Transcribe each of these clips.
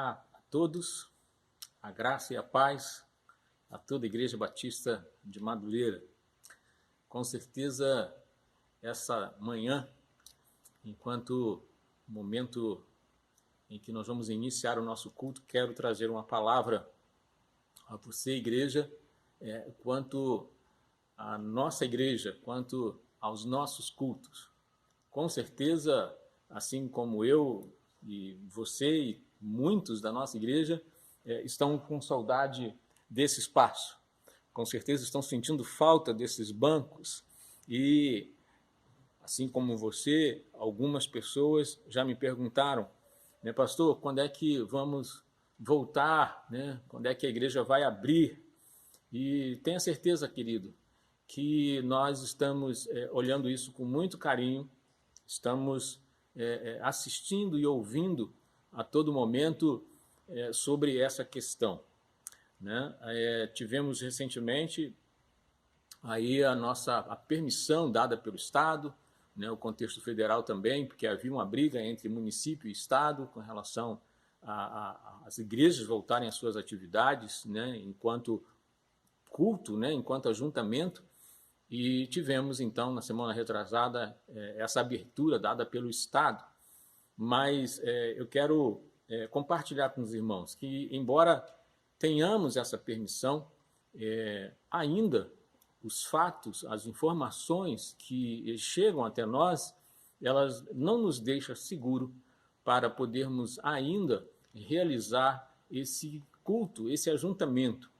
Olá a todos, a graça e a paz a toda a Igreja Batista de Madureira. Com certeza, essa manhã, enquanto momento em que nós vamos iniciar o nosso culto, quero trazer uma palavra a você, igreja, quanto à nossa igreja, quanto aos nossos cultos. Com certeza, assim como eu e você e muitos da nossa igreja estão com saudade desse espaço. Com certeza estão sentindo falta desses bancos e, assim como você, algumas pessoas já me perguntaram, né, pastor, quando é que vamos voltar, né? Quando é que a igreja vai abrir? E tenha certeza, querido, que nós estamos olhando isso com muito carinho, estamos assistindo e ouvindo a todo momento sobre essa questão, né? Tivemos recentemente aí a permissão dada pelo Estado, né, o contexto federal também, porque havia uma briga entre município e Estado com relação às igrejas voltarem às suas atividades, né, enquanto culto, né, enquanto ajuntamento, e tivemos então na semana retrasada essa abertura dada pelo Estado. Mas eu quero compartilhar com os irmãos que, embora tenhamos essa permissão, ainda os fatos, as informações que chegam até nós, elas não nos deixam seguro para podermos ainda realizar esse culto, esse ajuntamento.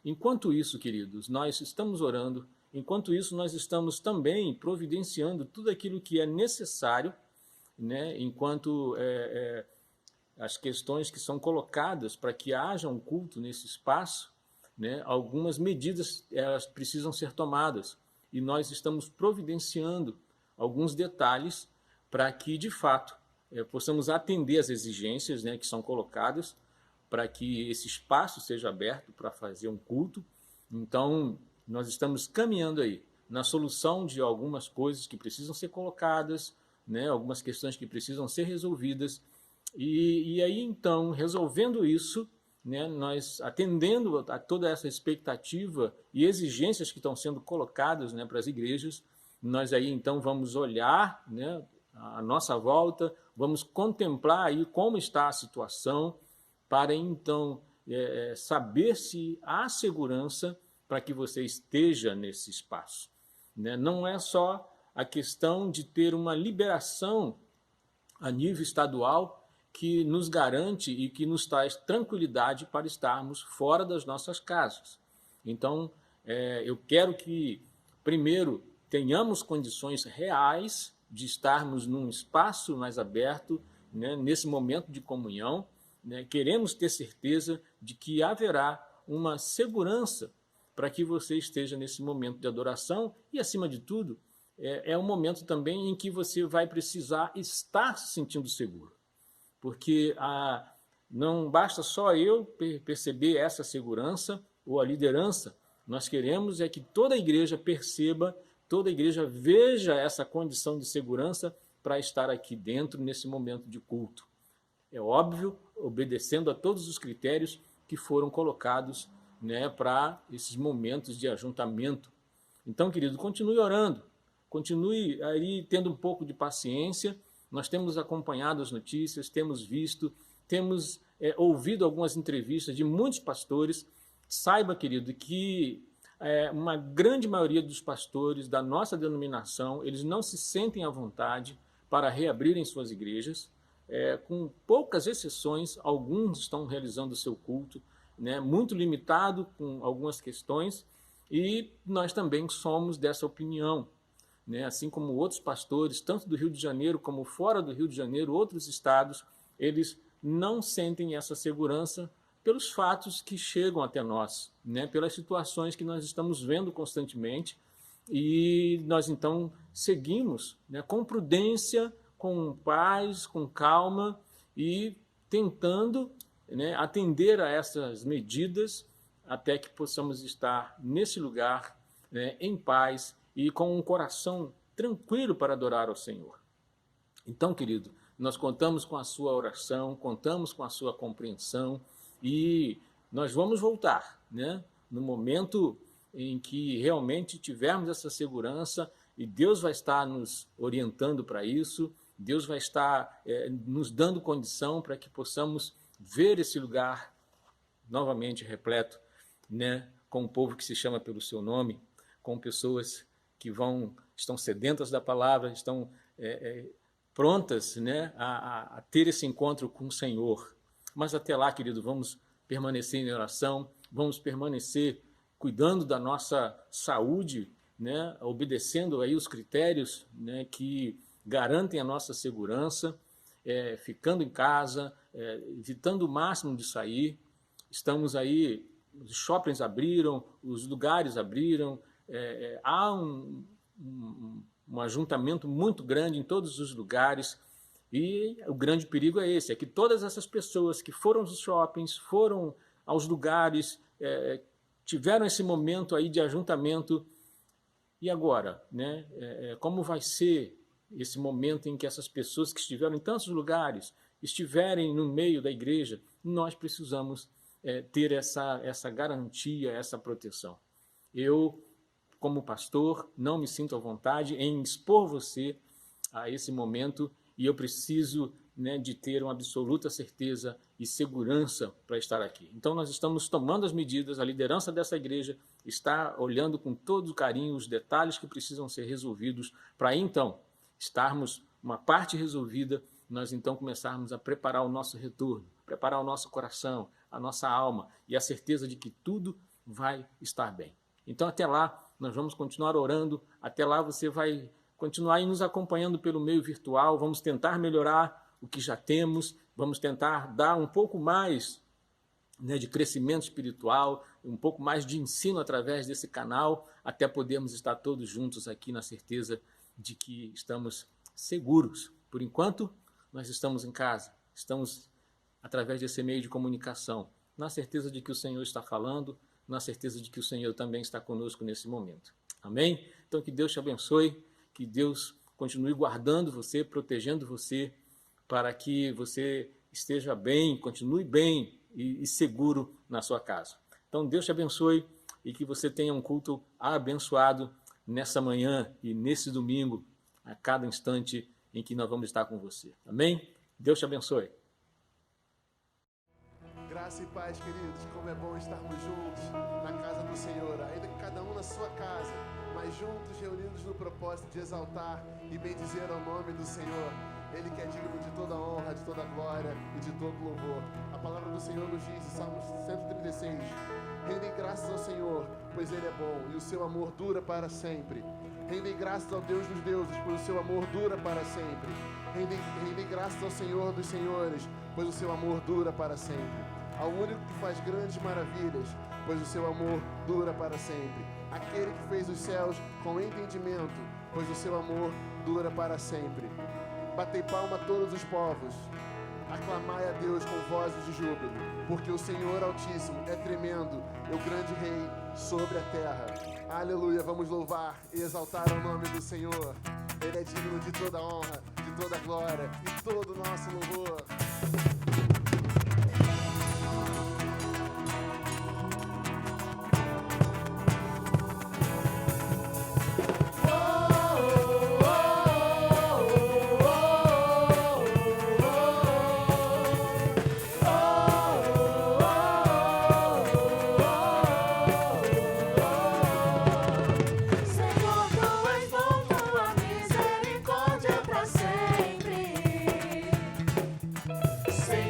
Enquanto isso, queridos, nós estamos orando, enquanto isso nós estamos também providenciando tudo aquilo que é necessário, né, enquanto as questões que são colocadas para que haja um culto nesse espaço, né, algumas medidas elas precisam ser tomadas e nós estamos providenciando alguns detalhes para que, de fato, possamos atender às exigências, né, que são colocadas para que esse espaço seja aberto para fazer um culto. Então, nós estamos caminhando aí na solução de algumas coisas que precisam ser colocadas, né, algumas questões que precisam ser resolvidas, e aí, então, resolvendo isso, né, nós atendendo a toda essa expectativa e exigências que estão sendo colocadas, né, para as igrejas, nós aí, então, vamos olhar, né, a nossa volta, vamos contemplar aí como está a situação, para, então, saber se há segurança para que você esteja nesse espaço, né? Não é só a questão de ter uma liberação a nível estadual que nos garante e que nos traz tranquilidade para estarmos fora das nossas casas. Então, eu quero que, primeiro, tenhamos condições reais de estarmos num espaço mais aberto, né, nesse momento de comunhão, né? Queremos ter certeza de que haverá uma segurança para que você esteja nesse momento de adoração e, acima de tudo, é um momento também em que você vai precisar estar se sentindo seguro. Porque não basta só eu perceber essa segurança ou a liderança, nós queremos que toda a igreja perceba, toda a igreja veja essa condição de segurança para estar aqui dentro nesse momento de culto. É óbvio, obedecendo a todos os critérios que foram colocados, né, para esses momentos de ajuntamento. Então, querido, continue orando, continue aí tendo um pouco de paciência. Nós temos acompanhado as notícias, temos visto, temos ouvido algumas entrevistas de muitos pastores. Saiba, querido, que uma grande maioria dos pastores da nossa denominação, eles não se sentem à vontade para reabrirem suas igrejas. Com poucas exceções, alguns estão realizando o seu culto, né, muito limitado com algumas questões, e nós também somos dessa opinião, né, assim como outros pastores, tanto do Rio de Janeiro como fora do Rio de Janeiro, outros estados, eles não sentem essa segurança pelos fatos que chegam até nós, né, pelas situações que nós estamos vendo constantemente, e nós então seguimos, né, com prudência, com paz, com calma e tentando, né, atender a essas medidas até que possamos estar nesse lugar, né, em paz e com um coração tranquilo para adorar ao Senhor. Então, querido, nós contamos com a sua oração, contamos com a sua compreensão e nós vamos voltar, né? No momento em que realmente tivermos essa segurança e Deus vai estar nos orientando para isso, Deus vai estar nos dando condição para que possamos ver esse lugar novamente repleto, né? Com um povo que se chama pelo seu nome, com pessoas que estão sedentas da palavra, estão prontas, né, a ter esse encontro com o Senhor. Mas até lá, querido, vamos permanecer em oração, vamos permanecer cuidando da nossa saúde, né, obedecendo aí os critérios, né, que garantem a nossa segurança, ficando em casa, evitando o máximo de sair. Estamos aí, os shoppings abriram, os lugares abriram, há um ajuntamento muito grande em todos os lugares e o grande perigo é esse, é que todas essas pessoas que foram aos shoppings, foram aos lugares, tiveram esse momento aí de ajuntamento e agora, né? Como vai ser esse momento em que essas pessoas que estiveram em tantos lugares estiverem no meio da igreja? Nós precisamos ter essa garantia, essa proteção. Eu, como pastor, não me sinto à vontade em expor você a esse momento e eu preciso, né, de ter uma absoluta certeza e segurança para estar aqui. Então nós estamos tomando as medidas, a liderança dessa igreja está olhando com todo carinho os detalhes que precisam ser resolvidos para então estarmos uma parte resolvida, nós então começarmos a preparar o nosso retorno, preparar o nosso coração, a nossa alma e a certeza de que tudo vai estar bem. Então até lá nós vamos continuar orando, até lá você vai continuar aí nos acompanhando pelo meio virtual, vamos tentar melhorar o que já temos, vamos tentar dar um pouco mais, né, de crescimento espiritual, um pouco mais de ensino através desse canal, até podermos estar todos juntos aqui na certeza de que estamos seguros. Por enquanto, nós estamos em casa, estamos através desse meio de comunicação, na certeza de que o Senhor está falando, na certeza de que o Senhor também está conosco nesse momento. Amém? Então que Deus te abençoe, que Deus continue guardando você, protegendo você, para que você esteja bem, continue bem e seguro na sua casa. Então Deus te abençoe e que você tenha um culto abençoado nessa manhã e nesse domingo, a cada instante em que nós vamos estar com você. Amém? Deus te abençoe. Graça e paz, queridos, como é bom estarmos juntos na casa do Senhor, ainda que cada um na sua casa, mas juntos, reunidos no propósito de exaltar e bendizer ao nome do Senhor. Ele que é digno de toda honra, de toda glória e de todo louvor. A palavra do Senhor nos diz, em Salmo 136, rendem graças ao Senhor, pois Ele é bom e o seu amor dura para sempre. Rendem graças ao Deus dos deuses, pois o seu amor dura para sempre. Rendem graças ao Senhor dos senhores, pois o seu amor dura para sempre. Ao único que faz grandes maravilhas, pois o seu amor dura para sempre. Aquele que fez os céus com entendimento, pois o seu amor dura para sempre. Batei palma a todos os povos, aclamai a Deus com vozes de júbilo, porque o Senhor Altíssimo é tremendo, é o grande Rei sobre a terra. Aleluia, vamos louvar e exaltar o nome do Senhor. Ele é digno de toda honra, de toda glória e todo o nosso louvor. Sempre.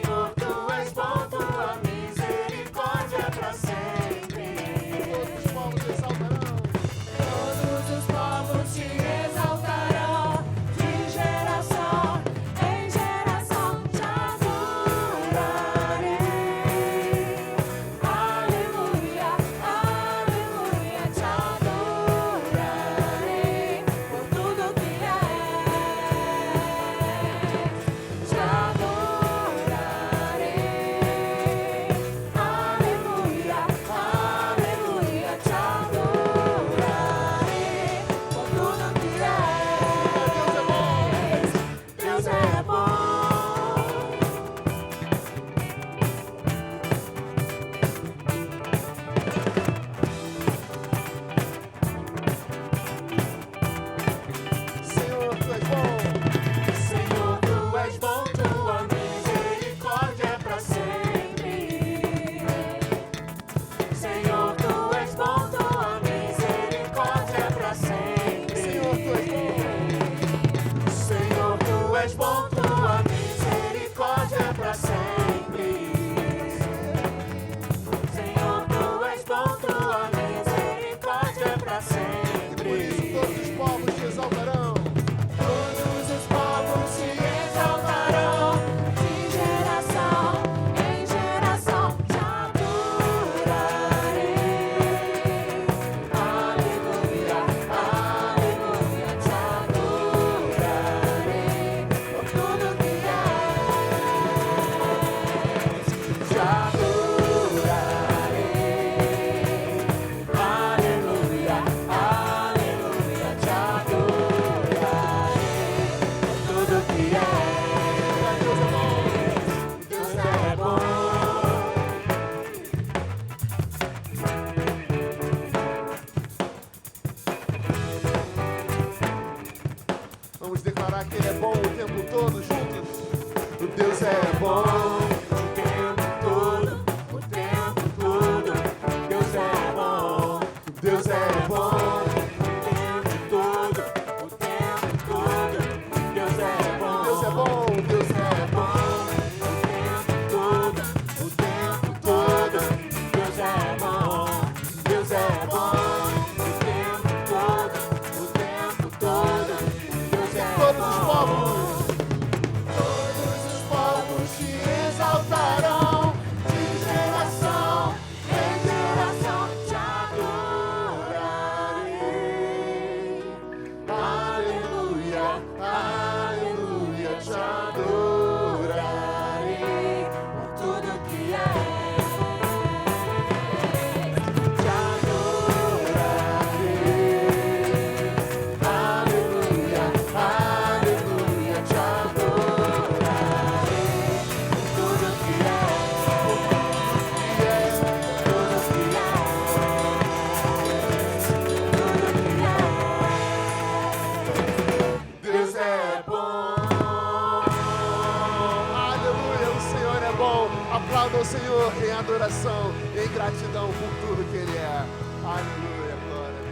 todo, juntos. O Deus é bom. Deus é bom o tempo todo, Deus é bom, Deus é bom, Deus é bom o tempo todo, Deus é bom, Deus é bom o tempo todo, Deus é todos os povos te exaltarão. Aplauda o Senhor em adoração, em gratidão por tudo que Ele é. Aleluia, glória a Deus.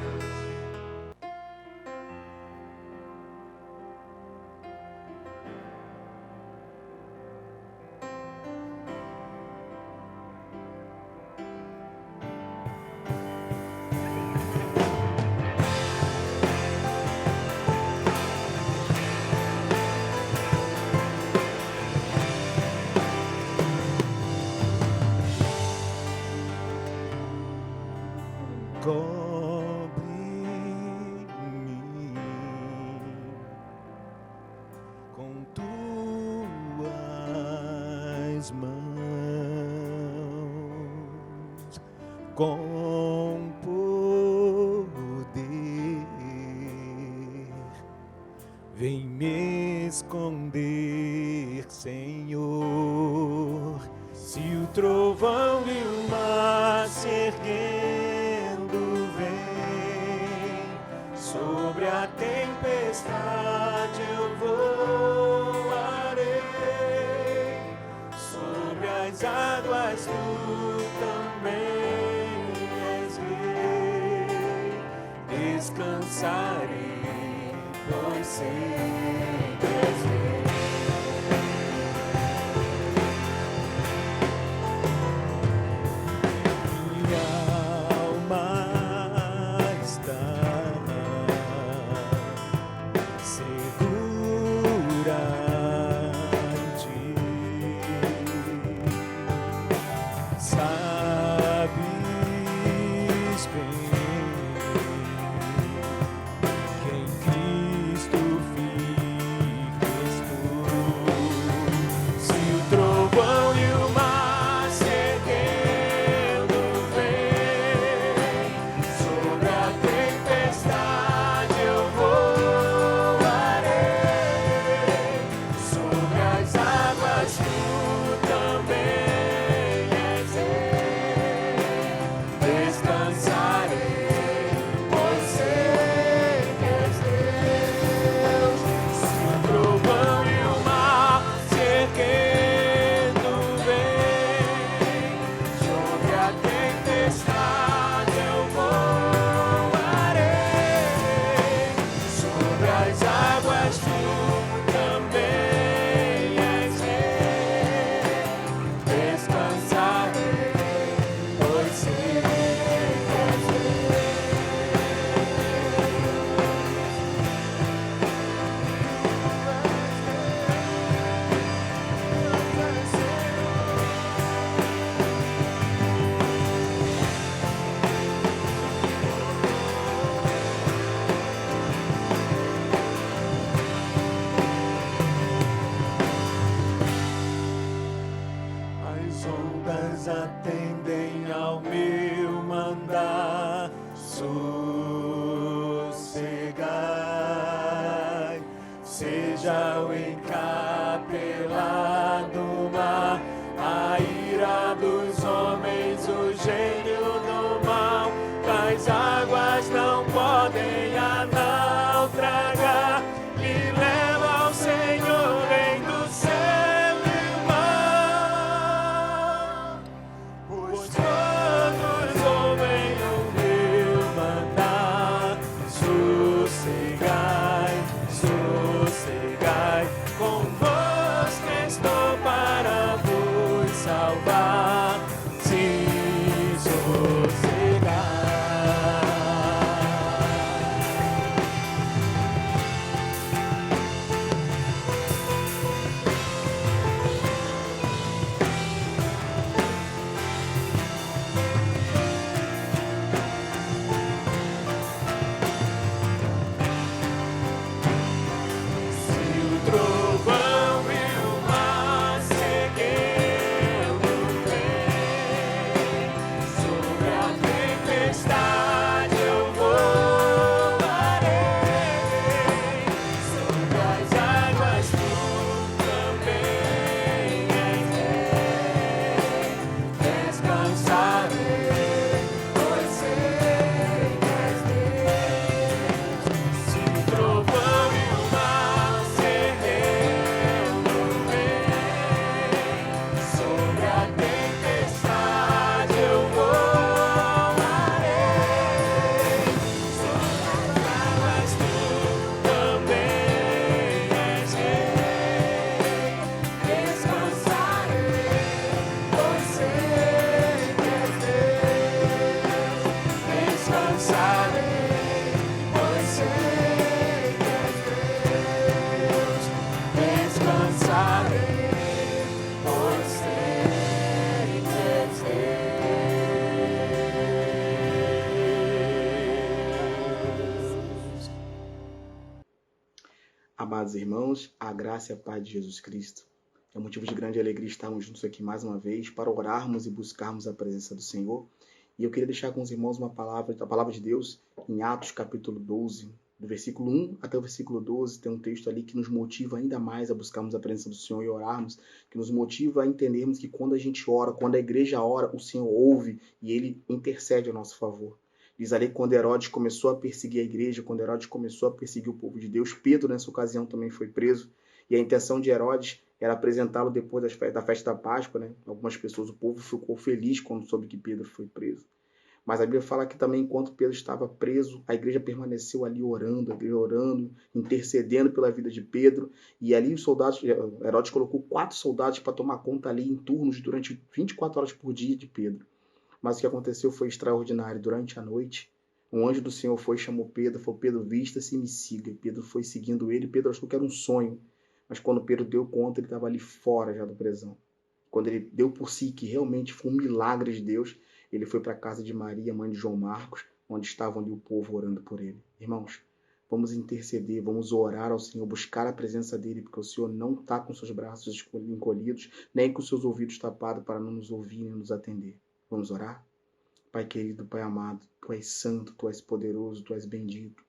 Cobre-me com tuas mãos, com poder, vem me esconder, Senhor. Se o trovão e o mar se erguendo vem, sobre a tempestade eu voarei, sobre as águas tu também és rei, descansarei, pois sempre és rei. Atendem ao meu mandar, sossegai, seja o encapelado mar, a ira dos homens, o gênio do mal, as águas não podem a naufragar, me leva ao Senhor. amados irmãos, a graça e a paz de Jesus Cristo. É motivo de grande alegria estarmos juntos aqui mais uma vez para orarmos e buscarmos a presença do Senhor. E eu queria deixar com os irmãos a palavra de Deus em Atos capítulo 12, do versículo 1 até o versículo 12, tem um texto ali que nos motiva ainda mais a buscarmos a presença do Senhor e orarmos, que nos motiva a entendermos que quando a gente ora, quando a igreja ora, o Senhor ouve e Ele intercede a nosso favor. Diz ali que quando Herodes começou a perseguir a igreja, quando Herodes começou a perseguir o povo de Deus, Pedro nessa ocasião também foi preso. E a intenção de Herodes era apresentá-lo depois da festa da Páscoa, né? Algumas pessoas, o povo ficou feliz quando soube que Pedro foi preso. Mas a Bíblia fala que também enquanto Pedro estava preso, a igreja permaneceu ali orando, intercedendo pela vida de Pedro. E ali os soldados, Herodes colocou 4 soldados para tomar conta ali em turnos durante 24 horas por dia de Pedro. Mas o que aconteceu foi extraordinário. Durante a noite, um anjo do Senhor foi e chamou Pedro, falou: Pedro, vista-se e me siga. E Pedro foi seguindo ele. Pedro achou que era um sonho, mas quando Pedro deu conta, ele estava ali fora já da prisão. Quando ele deu por si que realmente foi um milagre de Deus, ele foi para a casa de Maria, mãe de João Marcos, onde estavam ali o povo orando por ele. Irmãos, vamos interceder, vamos orar ao Senhor, buscar a presença dele, porque o Senhor não está com seus braços encolhidos, nem com seus ouvidos tapados para não nos ouvir nem nos atender. Vamos orar? Pai querido, Pai amado, Tu és santo, Tu és poderoso, Tu és bendito.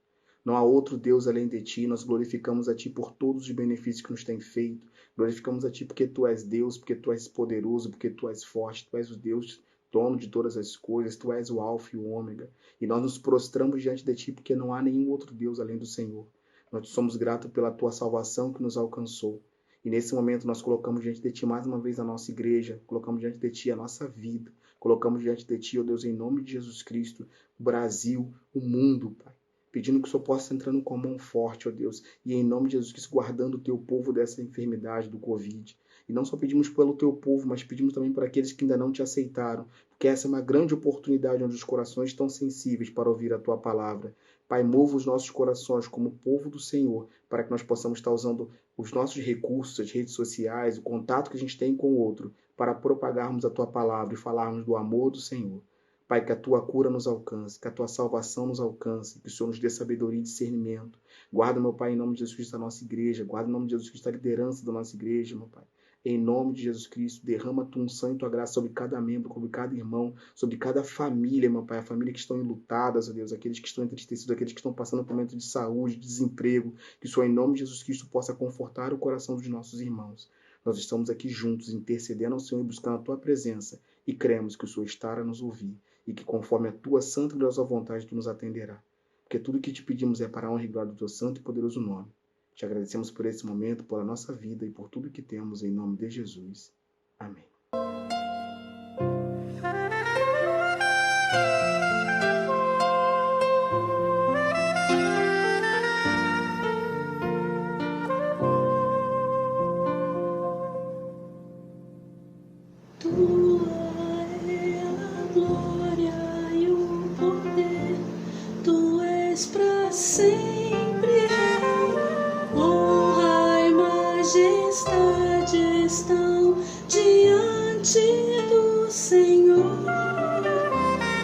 Não há outro Deus além de Ti. Nós glorificamos a Ti por todos os benefícios que nos tem feito. Glorificamos a Ti porque Tu és Deus, porque Tu és poderoso, porque Tu és forte. Tu és o Deus dono de todas as coisas. Tu és o Alfa e o Ômega. E nós nos prostramos diante de Ti porque não há nenhum outro Deus além do Senhor. Nós somos gratos pela Tua salvação que nos alcançou. E nesse momento nós colocamos diante de Ti mais uma vez a nossa igreja. Colocamos diante de Ti a nossa vida. Colocamos diante de Ti, ó Deus, em nome de Jesus Cristo, o Brasil, o mundo, Pai. Pedindo que o Senhor possa entrar com a mão forte, ó Deus. E em nome de Jesus Cristo, guardando o Teu povo dessa enfermidade do Covid. E não só pedimos pelo Teu povo, mas pedimos também para aqueles que ainda não Te aceitaram. Porque essa é uma grande oportunidade onde os corações estão sensíveis para ouvir a Tua palavra. Pai, mova os nossos corações como povo do Senhor, para que nós possamos estar usando os nossos recursos, as redes sociais, o contato que a gente tem com o outro, para propagarmos a Tua palavra e falarmos do amor do Senhor. Pai, que a Tua cura nos alcance, que a Tua salvação nos alcance, que o Senhor nos dê sabedoria e discernimento. Guarda, meu Pai, em nome de Jesus Cristo, a nossa igreja. Guarda, em nome de Jesus Cristo, a liderança da nossa igreja, meu Pai. Em nome de Jesus Cristo, derrama a Tua unção e Tua graça sobre cada membro, sobre cada irmão, sobre cada família, meu Pai. A família que estão enlutadas, ó Deus, aqueles que estão entristecidos, aqueles que estão passando por um momento de saúde, de desemprego. Que o Senhor, em nome de Jesus Cristo, possa confortar o coração dos nossos irmãos. Nós estamos aqui juntos, intercedendo ao Senhor e buscando a Tua presença. E cremos que o Senhor está a nos ouvir. E que conforme a Tua santa e gloriosa vontade, Tu nos atenderá. Porque tudo o que Te pedimos é para a honra e glória do Teu santo e poderoso nome. Te agradecemos por esse momento, por a nossa vida e por tudo que temos, em nome de Jesus. Amém. Estão diante do Senhor.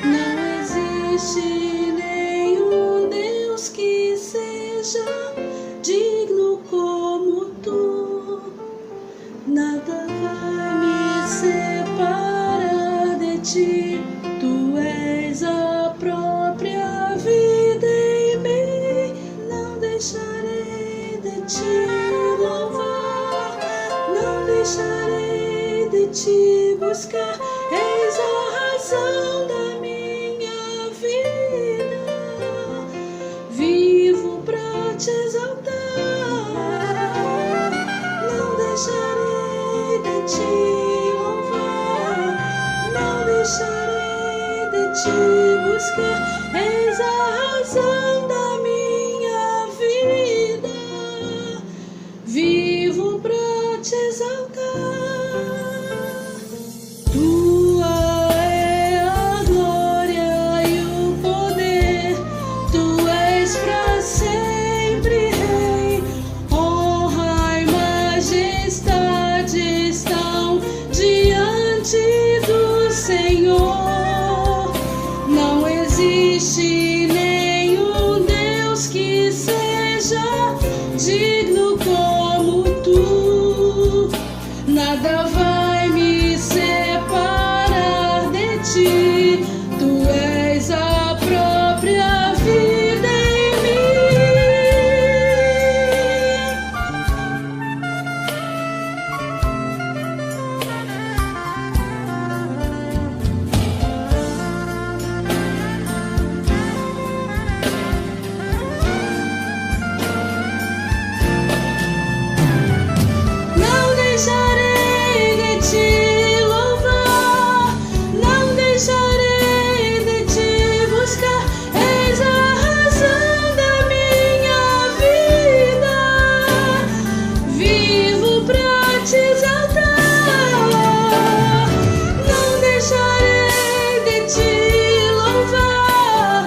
Não existe nenhum Deus que seja digno como Tu. Nada vai me separar de Ti. Tu és a própria vida em mim. Não deixarei de Te louvar. Não deixarei de Te buscar. És a razão da minha vida. Vivo pra Te exaltar. Não deixarei de Te louvar. Não deixarei de Te buscar. És a razão da minha vida. Vivo pra Te exaltar. Tua é a glória e o poder. Tu és pra sempre Rei. Honra e majestade estão diante do Senhor. Não existe nenhum Deus que seja digno ti, tu és a própria vida em mim. Não deixarei de te louvar, não deixarei de te buscar. És a razão da minha vida, vivo pra te exaltar. Não deixarei de te louvar,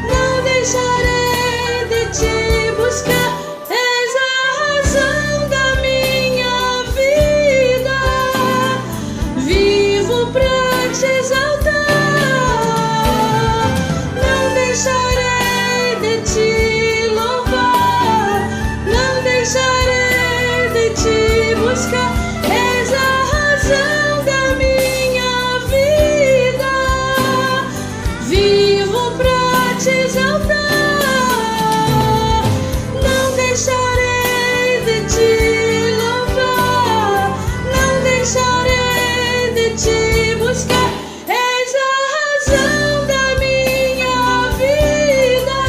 não deixarei de te buscar. És a razão da minha vida, vivo pra te exaltar. Não deixarei de te louvar, não deixarei de te buscar. És a razão da minha vida, vivo pra te exaltar. Não deixarei de te louvar, não deixarei de te buscar. És a razão da minha vida,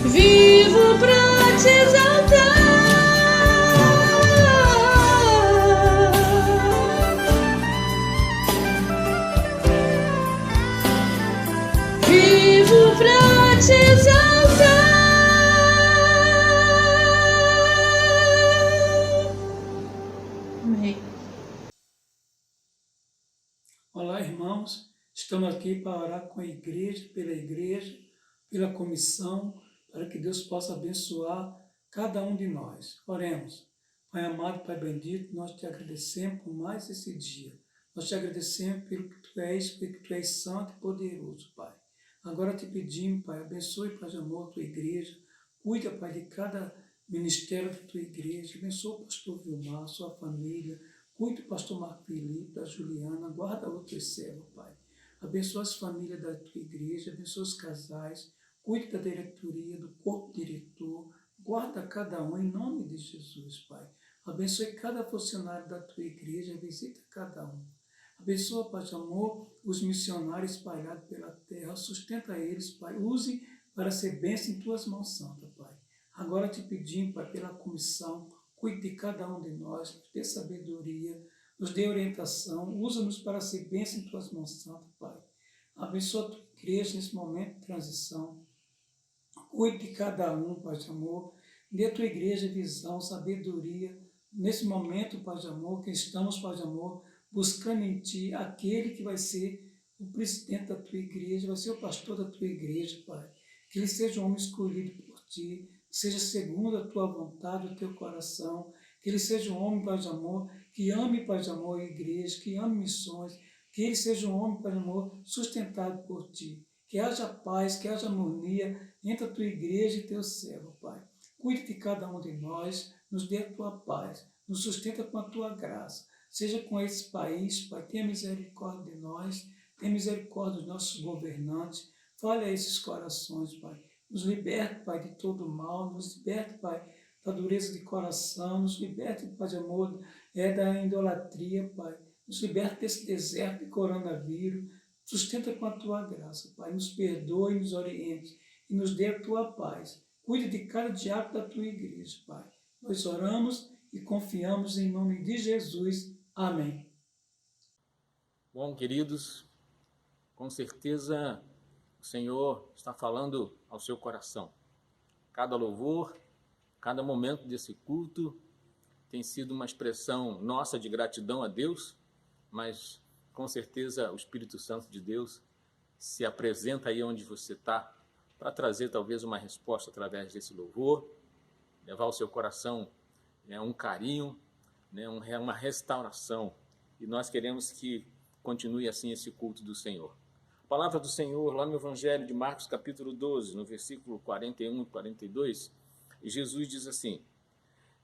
vivo pra te exaltar. Vivo pra te exaltar. Amém. Olá, irmãos. Estamos aqui para orar com a igreja, pela comissão, para que Deus possa abençoar cada um de nós. Oremos. Pai amado, Pai bendito, nós te agradecemos por mais esse dia. Nós te agradecemos pelo que tu és, porque tu és santo e poderoso, Pai. Agora te pedimos, Pai, abençoe, Pai de amor, a tua igreja. Cuida, Pai, de cada ministério da tua igreja. Abençoa o pastor Vilmar, sua família. Cuide do pastor Marco Felipe, da Juliana. Guarda o teu servo, Pai. Abençoa as famílias da tua igreja. Abençoa os casais. Cuide da diretoria, do corpo diretor. Guarda cada um em nome de Jesus, Pai. Abençoe cada funcionário da tua igreja. Visita cada um. Abençoa, Pai de amor, os missionários espalhados pela terra. Sustenta eles, Pai. Use para ser bênção em tuas mãos santas, Pai. Agora te pedimos, Pai, pela comissão, cuide de cada um de nós, nos dê sabedoria, nos dê orientação, usa-nos para ser bênção em tuas mãos santas, Pai. Abençoa a tua igreja nesse momento de transição. Cuide de cada um, Pai de amor. Dê à tua igreja visão, sabedoria. Nesse momento, Pai de amor, que estamos, Pai de amor, buscando em ti aquele que vai ser o presidente da tua igreja, vai ser o pastor da tua igreja, Pai. Que ele seja um homem escolhido por ti, que seja segundo a tua vontade, o teu coração, que ele seja um homem, Pai de amor, que ame, Pai de amor, a igreja, que ame missões, que ele seja um homem, Pai de amor, sustentado por ti. Que haja paz, que haja harmonia entre a tua igreja e teu servo, Pai. Cuide de cada um de nós, nos dê a tua paz, nos sustenta com a tua graça. Seja com esse país, Pai, tenha misericórdia de nós, tenha misericórdia dos nossos governantes, fale a esses corações, Pai. Nos liberte, Pai, de todo mal, nos liberte, Pai, da dureza de coração, nos liberte, Pai de amor, da idolatria, Pai. Nos liberte desse deserto de coronavírus, sustenta com a tua graça, Pai. Nos perdoe, nos oriente e nos dê a tua paz. Cuide de cada diabo da tua igreja, Pai. Nós oramos e confiamos em nome de Jesus. Amém. Bom, queridos, com certeza o Senhor está falando ao seu coração. Cada louvor, cada momento desse culto tem sido uma expressão nossa de gratidão a Deus, mas com certeza o Espírito Santo de Deus se apresenta aí onde você está para trazer talvez uma resposta através desse louvor, levar ao seu coração um carinho, uma restauração. E nós queremos que continue assim esse culto do Senhor. A palavra do Senhor, lá no Evangelho de Marcos, capítulo 12, no versículo 41 e 42, Jesus diz assim: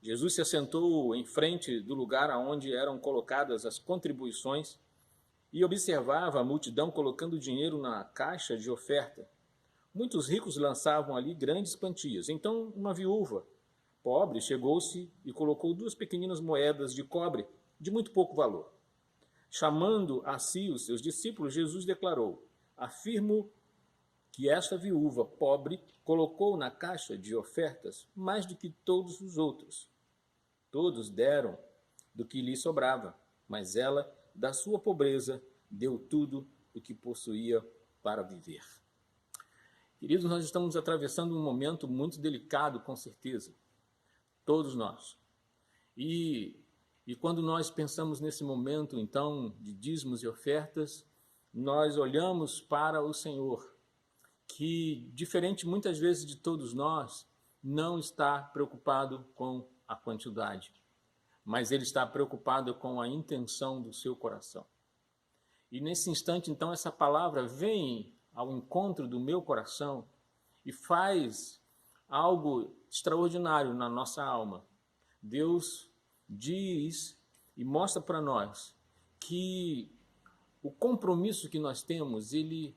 Jesus se assentou em frente do lugar onde eram colocadas as contribuições e observava a multidão colocando dinheiro na caixa de oferta. Muitos ricos lançavam ali grandes quantias. Então uma viúva pobre chegou-se e colocou 2 pequeninas moedas de cobre de muito pouco valor. Chamando a si os seus discípulos, Jesus declarou: afirmo que esta viúva pobre colocou na caixa de ofertas mais do que todos os outros. Todos deram do que lhe sobrava, mas ela, da sua pobreza, deu tudo o que possuía para viver. Queridos, nós estamos atravessando um momento muito delicado, com certeza. Todos nós. E quando nós pensamos nesse momento, então, de dízimos e ofertas, nós olhamos para o Senhor, que, diferente muitas vezes de todos nós, não está preocupado com a quantidade, mas Ele está preocupado com a intenção do seu coração. E nesse instante, então, essa palavra vem ao encontro do meu coração e faz algo extraordinário na nossa alma. Deus diz e mostra para nós que o compromisso que nós temos, ele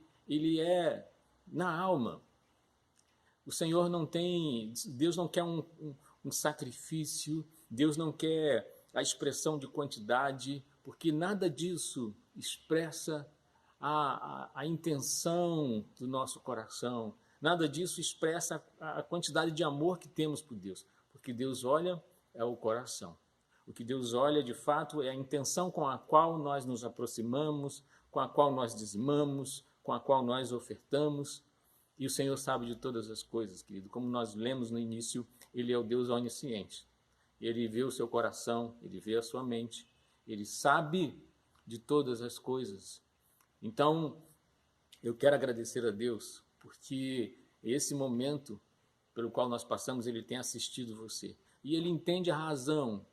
é na alma. O Senhor não tem, Deus não quer um sacrifício, Deus não quer a expressão de quantidade, porque nada disso expressa a intenção do nosso coração, nada disso expressa a quantidade de amor que temos por Deus, porque Deus olha é o coração. O que Deus olha, de fato, é a intenção com a qual nós nos aproximamos, com a qual nós dizimamos, com a qual nós ofertamos. E o Senhor sabe de todas as coisas, querido. Como nós lemos no início, Ele é o Deus onisciente. Ele vê o seu coração, Ele vê a sua mente, Ele sabe de todas as coisas. Então, eu quero agradecer a Deus, porque esse momento pelo qual nós passamos, Ele tem assistido você. E Ele entende a razão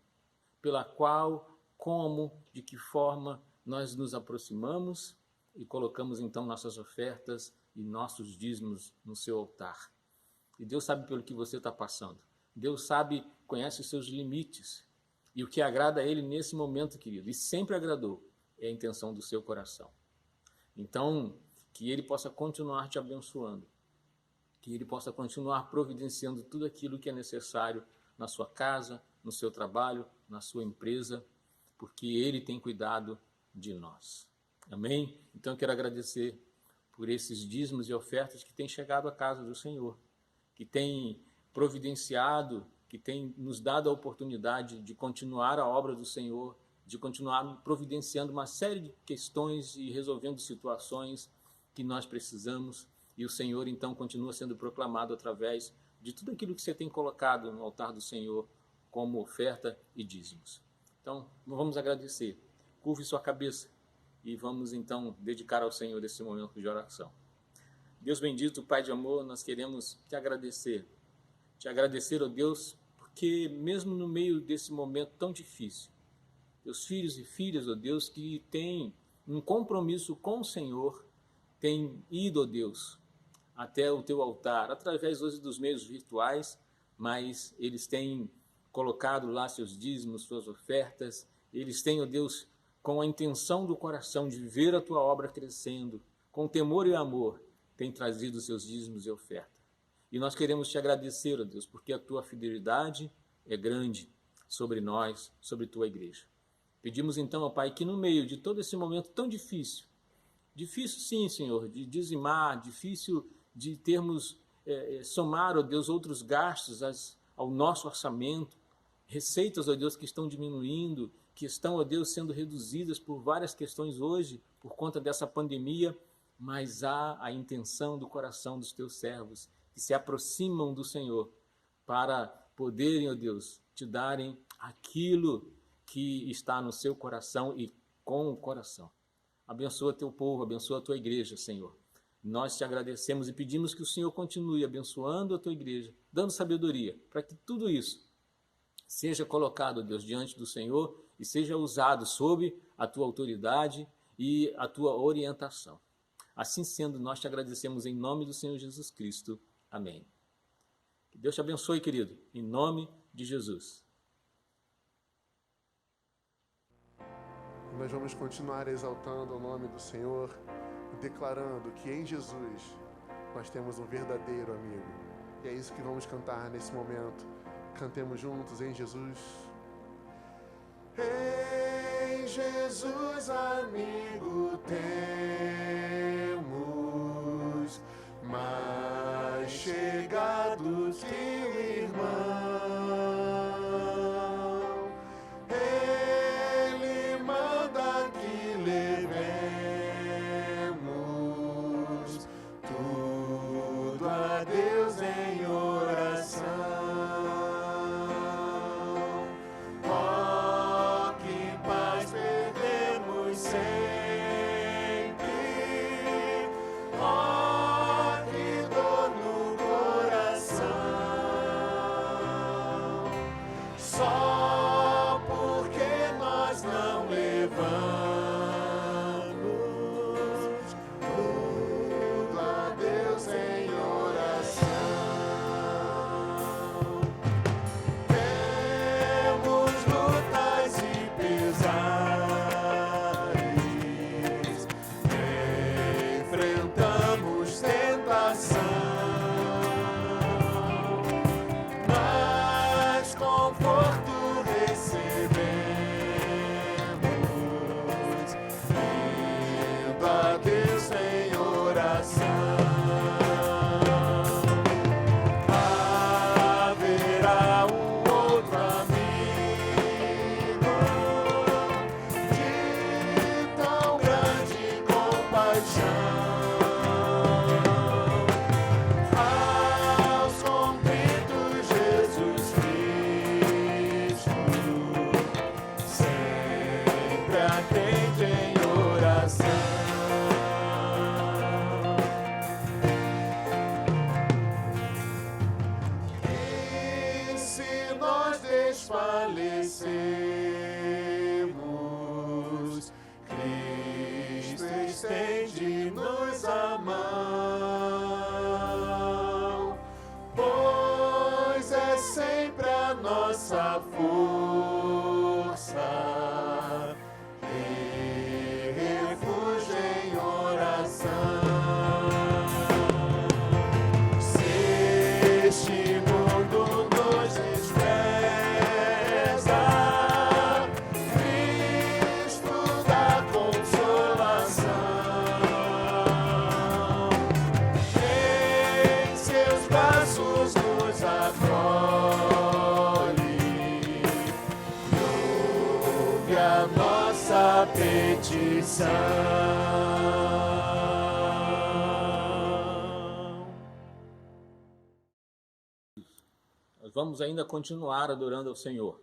pela qual, como, de que forma nós nos aproximamos e colocamos então nossas ofertas e nossos dízimos no seu altar. E Deus sabe pelo que você está passando. Deus sabe, conhece os seus limites. E o que agrada a Ele nesse momento, querido, e sempre agradou, é a intenção do seu coração. Então, que Ele possa continuar te abençoando, que Ele possa continuar providenciando tudo aquilo que é necessário na sua casa, no seu trabalho, na sua empresa, porque Ele tem cuidado de nós. Amém? Então, eu quero agradecer por esses dízimos e ofertas que têm chegado à casa do Senhor, que têm providenciado, que têm nos dado a oportunidade de continuar a obra do Senhor, de continuar providenciando uma série de questões e resolvendo situações que nós precisamos. E o Senhor, então, continua sendo proclamado através de tudo aquilo que você tem colocado no altar do Senhor como oferta e dízimos. Então, vamos agradecer. Curve sua cabeça e vamos, então, dedicar ao Senhor esse momento de oração. Deus bendito, Pai de amor, nós queremos te agradecer. Te agradecer, ó Deus, porque mesmo no meio desse momento tão difícil, teus filhos e filhas, ó Deus, que têm um compromisso com o Senhor, têm ido, ó Deus, até o teu altar, através hoje dos meios virtuais, mas eles têm colocado lá seus dízimos, suas ofertas, eles têm, ó Deus, com a intenção do coração de ver a tua obra crescendo, com temor e amor, têm trazido seus dízimos e ofertas. E nós queremos te agradecer, ó Deus, porque a tua fidelidade é grande sobre nós, sobre tua igreja. Pedimos então, ó Pai, que no meio de todo esse momento tão difícil sim, Senhor, de dizimar, difícil de termos, somar, ó Deus, outros gastos ao nosso orçamento, receitas, ó Deus, que estão diminuindo, que estão, ó Deus, sendo reduzidas por várias questões hoje, por conta dessa pandemia, mas há a intenção do coração dos teus servos, que se aproximam do Senhor, para poderem, ó Deus, te darem aquilo que está no seu coração e com o coração. Abençoa teu povo, abençoa a tua igreja, Senhor. Nós te agradecemos e pedimos que o Senhor continue abençoando a tua igreja, dando sabedoria, para que tudo isso seja colocado, Deus, diante do Senhor e seja usado sob a tua autoridade e a tua orientação. Assim sendo, nós te agradecemos em nome do Senhor Jesus Cristo. Amém. Que Deus te abençoe, querido, em nome de Jesus. Nós vamos continuar exaltando o nome do Senhor, declarando que em Jesus nós temos um verdadeiro amigo. E é isso que vamos cantar nesse momento. Cantemos juntos em Jesus. Em Jesus, amigo, temos mais chegados que irmão. Ele manda que levemos tudo a Deus em oração. Oh, que paz perdemos sempre. Oh, que dor no coração. Só porque nós não levamos tudo a Deus em oração. Temos lutas e pesares, enfrentamos tentação, mas conforto recebemos, indo a Deus em oração. Haverá um outro amigo de tão grande compaixão, aos contritos Jesus Cristo sempre atende em oração. E se nós desfalecemos, Cristo estende-nos a mão, pois é sempre a nossa força e refúgio em oração. Se este mundo nos despreza, Cristo dá consolação. Em seus braços nos acolhe e ouve a nossa petição. Nós vamos ainda continuar adorando ao Senhor.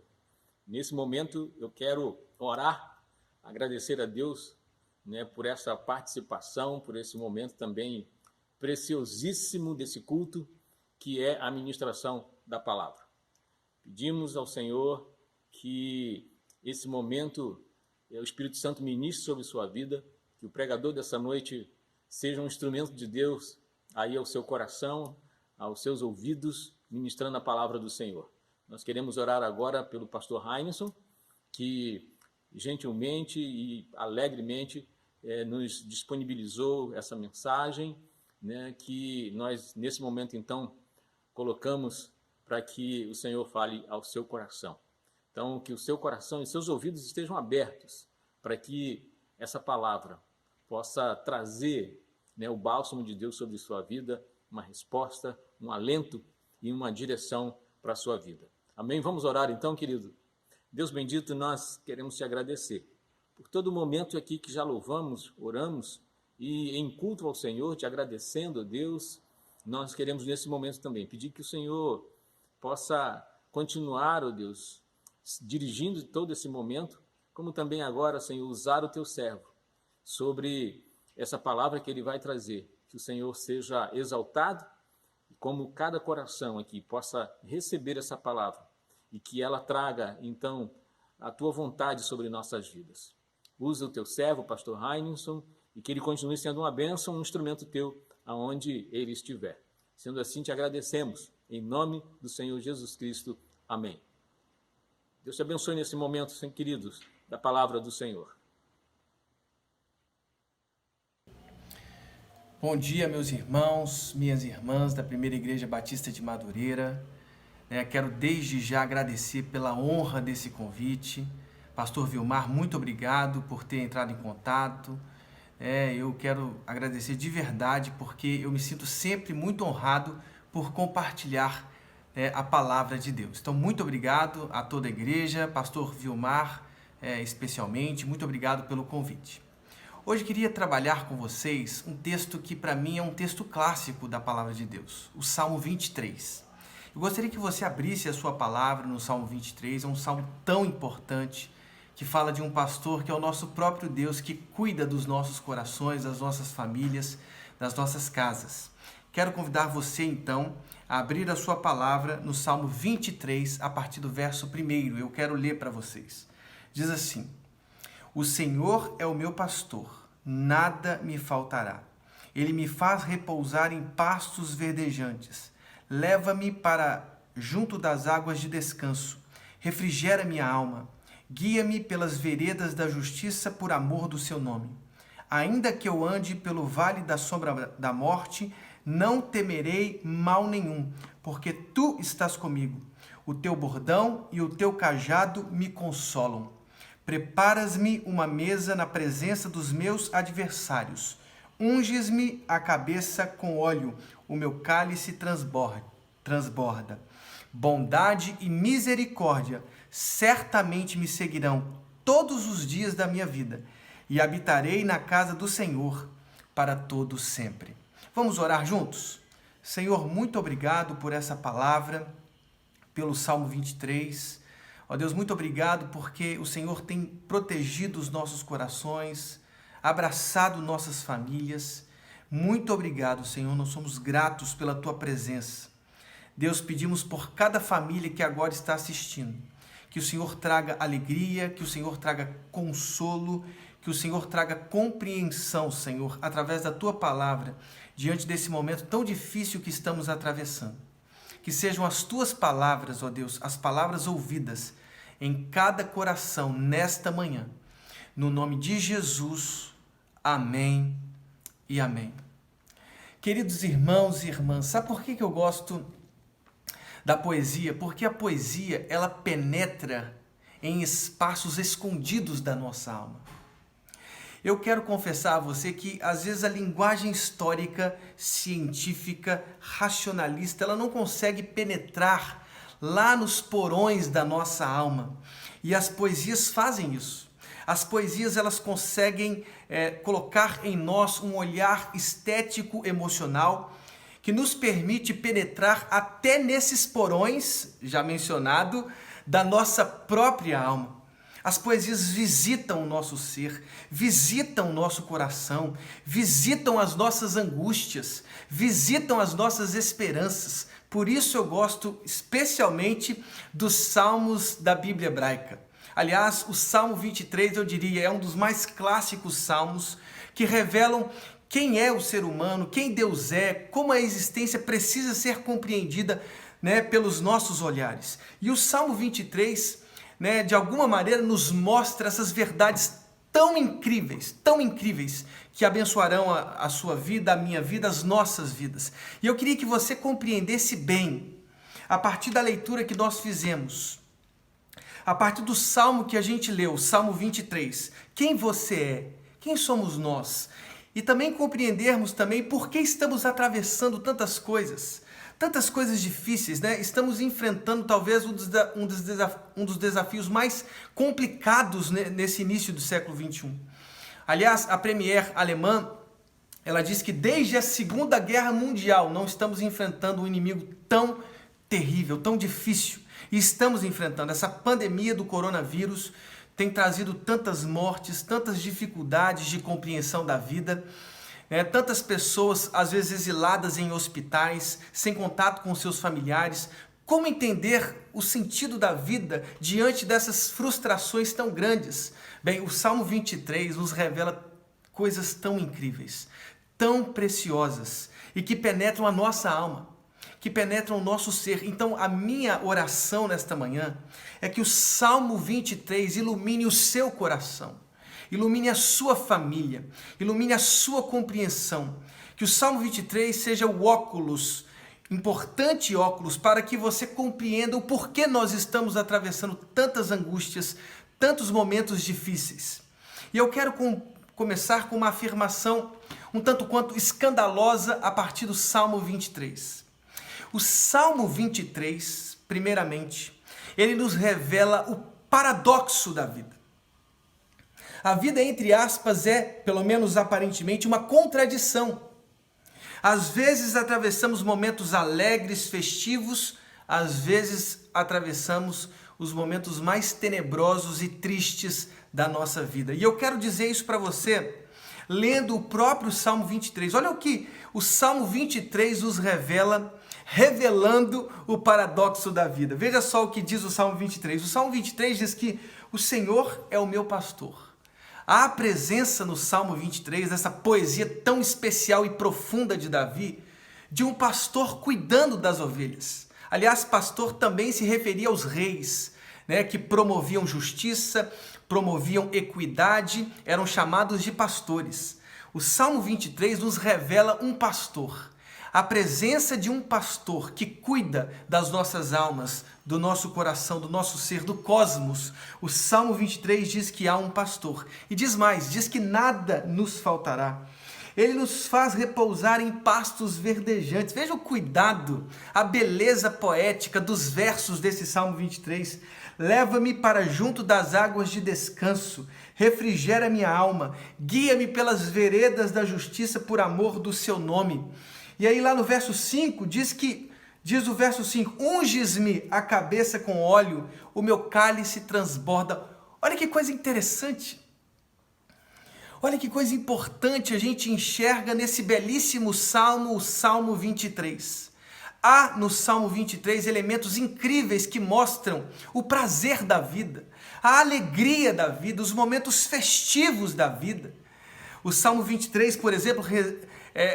Nesse momento eu quero orar, agradecer a Deus, né, por essa participação, por esse momento também preciosíssimo desse culto, que é a ministração da palavra. Pedimos ao Senhor que esse momento o Espírito Santo ministre sobre sua vida, que o pregador dessa noite seja um instrumento de Deus aí ao seu coração, aos seus ouvidos, ministrando a palavra do Senhor. Nós queremos orar agora pelo pastor Heinison, que gentilmente e alegremente nos disponibilizou essa mensagem, né, que nós, nesse momento, então, colocamos para que o Senhor fale ao seu coração. Então, que o seu coração e seus ouvidos estejam abertos para que essa palavra possa trazer, né, o bálsamo de Deus sobre sua vida, uma resposta, um alento e uma direção para a sua vida. Amém? Vamos orar então, querido? Deus bendito, nós queremos te agradecer por todo momento aqui que já louvamos, oramos e em culto ao Senhor, te agradecendo, Deus, nós queremos nesse momento também pedir que o Senhor possa continuar, ó Deus, dirigindo todo esse momento, como também agora, Senhor, usar o teu servo sobre essa palavra que ele vai trazer, que o Senhor seja exaltado, como cada coração aqui possa receber essa palavra e que ela traga, então, a tua vontade sobre nossas vidas. Usa o teu servo, o pastor Heinison, e que ele continue sendo uma bênção, um instrumento teu, aonde ele estiver. Sendo assim, te agradecemos, em nome do Senhor Jesus Cristo. Amém. Deus te abençoe nesse momento, queridos, da palavra do Senhor. Bom dia, meus irmãos, minhas irmãs da Primeira Igreja Batista de Madureira. Quero desde já agradecer pela honra desse convite. Pastor Vilmar, muito obrigado por ter entrado em contato. Eu quero agradecer de verdade porque eu me sinto sempre muito honrado por compartilhar a palavra de Deus. Então, muito obrigado a toda a igreja, Pastor Vilmar especialmente, muito obrigado pelo convite. Hoje queria trabalhar com vocês um texto que para mim é um texto clássico da palavra de Deus, o Salmo 23. Eu gostaria que você abrisse a sua palavra no Salmo 23, é um salmo tão importante que fala de um pastor que é o nosso próprio Deus, que cuida dos nossos corações, das nossas famílias, das nossas casas. Quero convidar você então a abrir a sua palavra no Salmo 23, a partir do verso 1. Eu quero ler para vocês. Diz assim: O Senhor é o meu pastor, nada me faltará. Ele me faz repousar em pastos verdejantes. Leva-me para junto das águas de descanso. Refrigera minha alma. Guia-me pelas veredas da justiça por amor do seu nome. Ainda que eu ande pelo vale da sombra da morte, não temerei mal nenhum, porque tu estás comigo. O teu bordão e o teu cajado me consolam. Preparas-me uma mesa na presença dos meus adversários. Unges-me a cabeça com óleo, o meu cálice transborda. Bondade e misericórdia certamente me seguirão todos os dias da minha vida, e habitarei na casa do Senhor para todo sempre. Vamos orar juntos? Senhor, muito obrigado por essa palavra, pelo Salmo 23. Ó Deus, muito obrigado porque o Senhor tem protegido os nossos corações, abraçado nossas famílias. Muito obrigado, Senhor, nós somos gratos pela Tua presença. Deus, pedimos por cada família que agora está assistindo, que o Senhor traga alegria, que o Senhor traga consolo, que o Senhor traga compreensão, Senhor, através da Tua palavra, diante desse momento tão difícil que estamos atravessando. Que sejam as Tuas palavras, ó Deus, as palavras ouvidas em cada coração nesta manhã. No nome de Jesus, amém e amém. Queridos irmãos e irmãs, sabe por que eu gosto da poesia? Porque a poesia, ela penetra em espaços escondidos da nossa alma. Eu quero confessar a você que, às vezes, a linguagem histórica, científica, racionalista, ela não consegue penetrar lá nos porões da nossa alma. E as poesias fazem isso. As poesias, elas conseguem colocar em nós um olhar estético, emocional, que nos permite penetrar até nesses porões, já mencionado, da nossa própria alma. As poesias visitam o nosso ser, visitam o nosso coração, visitam as nossas angústias, visitam as nossas esperanças. Por isso eu gosto especialmente dos salmos da Bíblia hebraica. Aliás, o Salmo 23, eu diria, é um dos mais clássicos salmos que revelam quem é o ser humano, quem Deus é, como a existência precisa ser compreendida, pelos nossos olhares. E o Salmo 23, de alguma maneira, nos mostra essas verdades tão incríveis, que abençoarão a sua vida, a minha vida, as nossas vidas. E eu queria que você compreendesse bem, a partir da leitura que nós fizemos, a partir do salmo que a gente leu, o Salmo 23, quem você é, quem somos nós, e também compreendermos também por que estamos atravessando tantas coisas difíceis, Estamos enfrentando talvez um dos desafios mais complicados nesse início do século XXI. Aliás, a premier alemã, ela diz que desde a Segunda Guerra Mundial não estamos enfrentando um inimigo tão terrível, tão difícil. E estamos enfrentando essa pandemia do coronavírus, tem trazido tantas mortes, tantas dificuldades de compreensão da vida, tantas pessoas, às vezes exiladas em hospitais, sem contato com seus familiares. Como entender o sentido da vida diante dessas frustrações tão grandes? Bem, o Salmo 23 nos revela coisas tão incríveis, tão preciosas e que penetram a nossa alma, que penetram o nosso ser. Então, a minha oração nesta manhã é que o Salmo 23 ilumine o seu coração ilumine a sua família, ilumine a sua compreensão. Que o Salmo 23 seja o óculos, importante óculos, para que você compreenda o porquê nós estamos atravessando tantas angústias, tantos momentos difíceis. E eu quero começar com uma afirmação um tanto quanto escandalosa a partir do Salmo 23. O Salmo 23, primeiramente, ele nos revela o paradoxo da vida. A vida, entre aspas, é, pelo menos aparentemente, uma contradição. Às vezes atravessamos momentos alegres, festivos, às vezes atravessamos os momentos mais tenebrosos e tristes da nossa vida. E eu quero dizer isso para você, lendo o próprio Salmo 23. Olha o que o Salmo 23 nos revela, revelando o paradoxo da vida. Veja só o que diz o Salmo 23. O Salmo 23 diz que o Senhor é o meu pastor. Há a presença no Salmo 23, dessa poesia tão especial e profunda de Davi, de um pastor cuidando das ovelhas. Aliás, pastor também se referia aos reis, né, que promoviam justiça, promoviam equidade, eram chamados de pastores. O Salmo 23 nos revela um pastor. A presença de um pastor que cuida das nossas almas, do nosso coração, do nosso ser, do cosmos. O Salmo 23 diz que há um pastor. E diz mais, diz que nada nos faltará. Ele nos faz repousar em pastos verdejantes. Veja o cuidado, a beleza poética dos versos desse Salmo 23. Leva-me para junto das águas de descanso, refrigera minha alma, guia-me pelas veredas da justiça por amor do seu nome. E aí lá no verso 5, diz o verso 5, unges-me a cabeça com óleo, o meu cálice transborda. Olha que coisa interessante. Olha que coisa importante a gente enxerga nesse belíssimo salmo, o Salmo 23. Há no Salmo 23 elementos incríveis que mostram o prazer da vida, a alegria da vida, os momentos festivos da vida. O Salmo 23, por exemplo,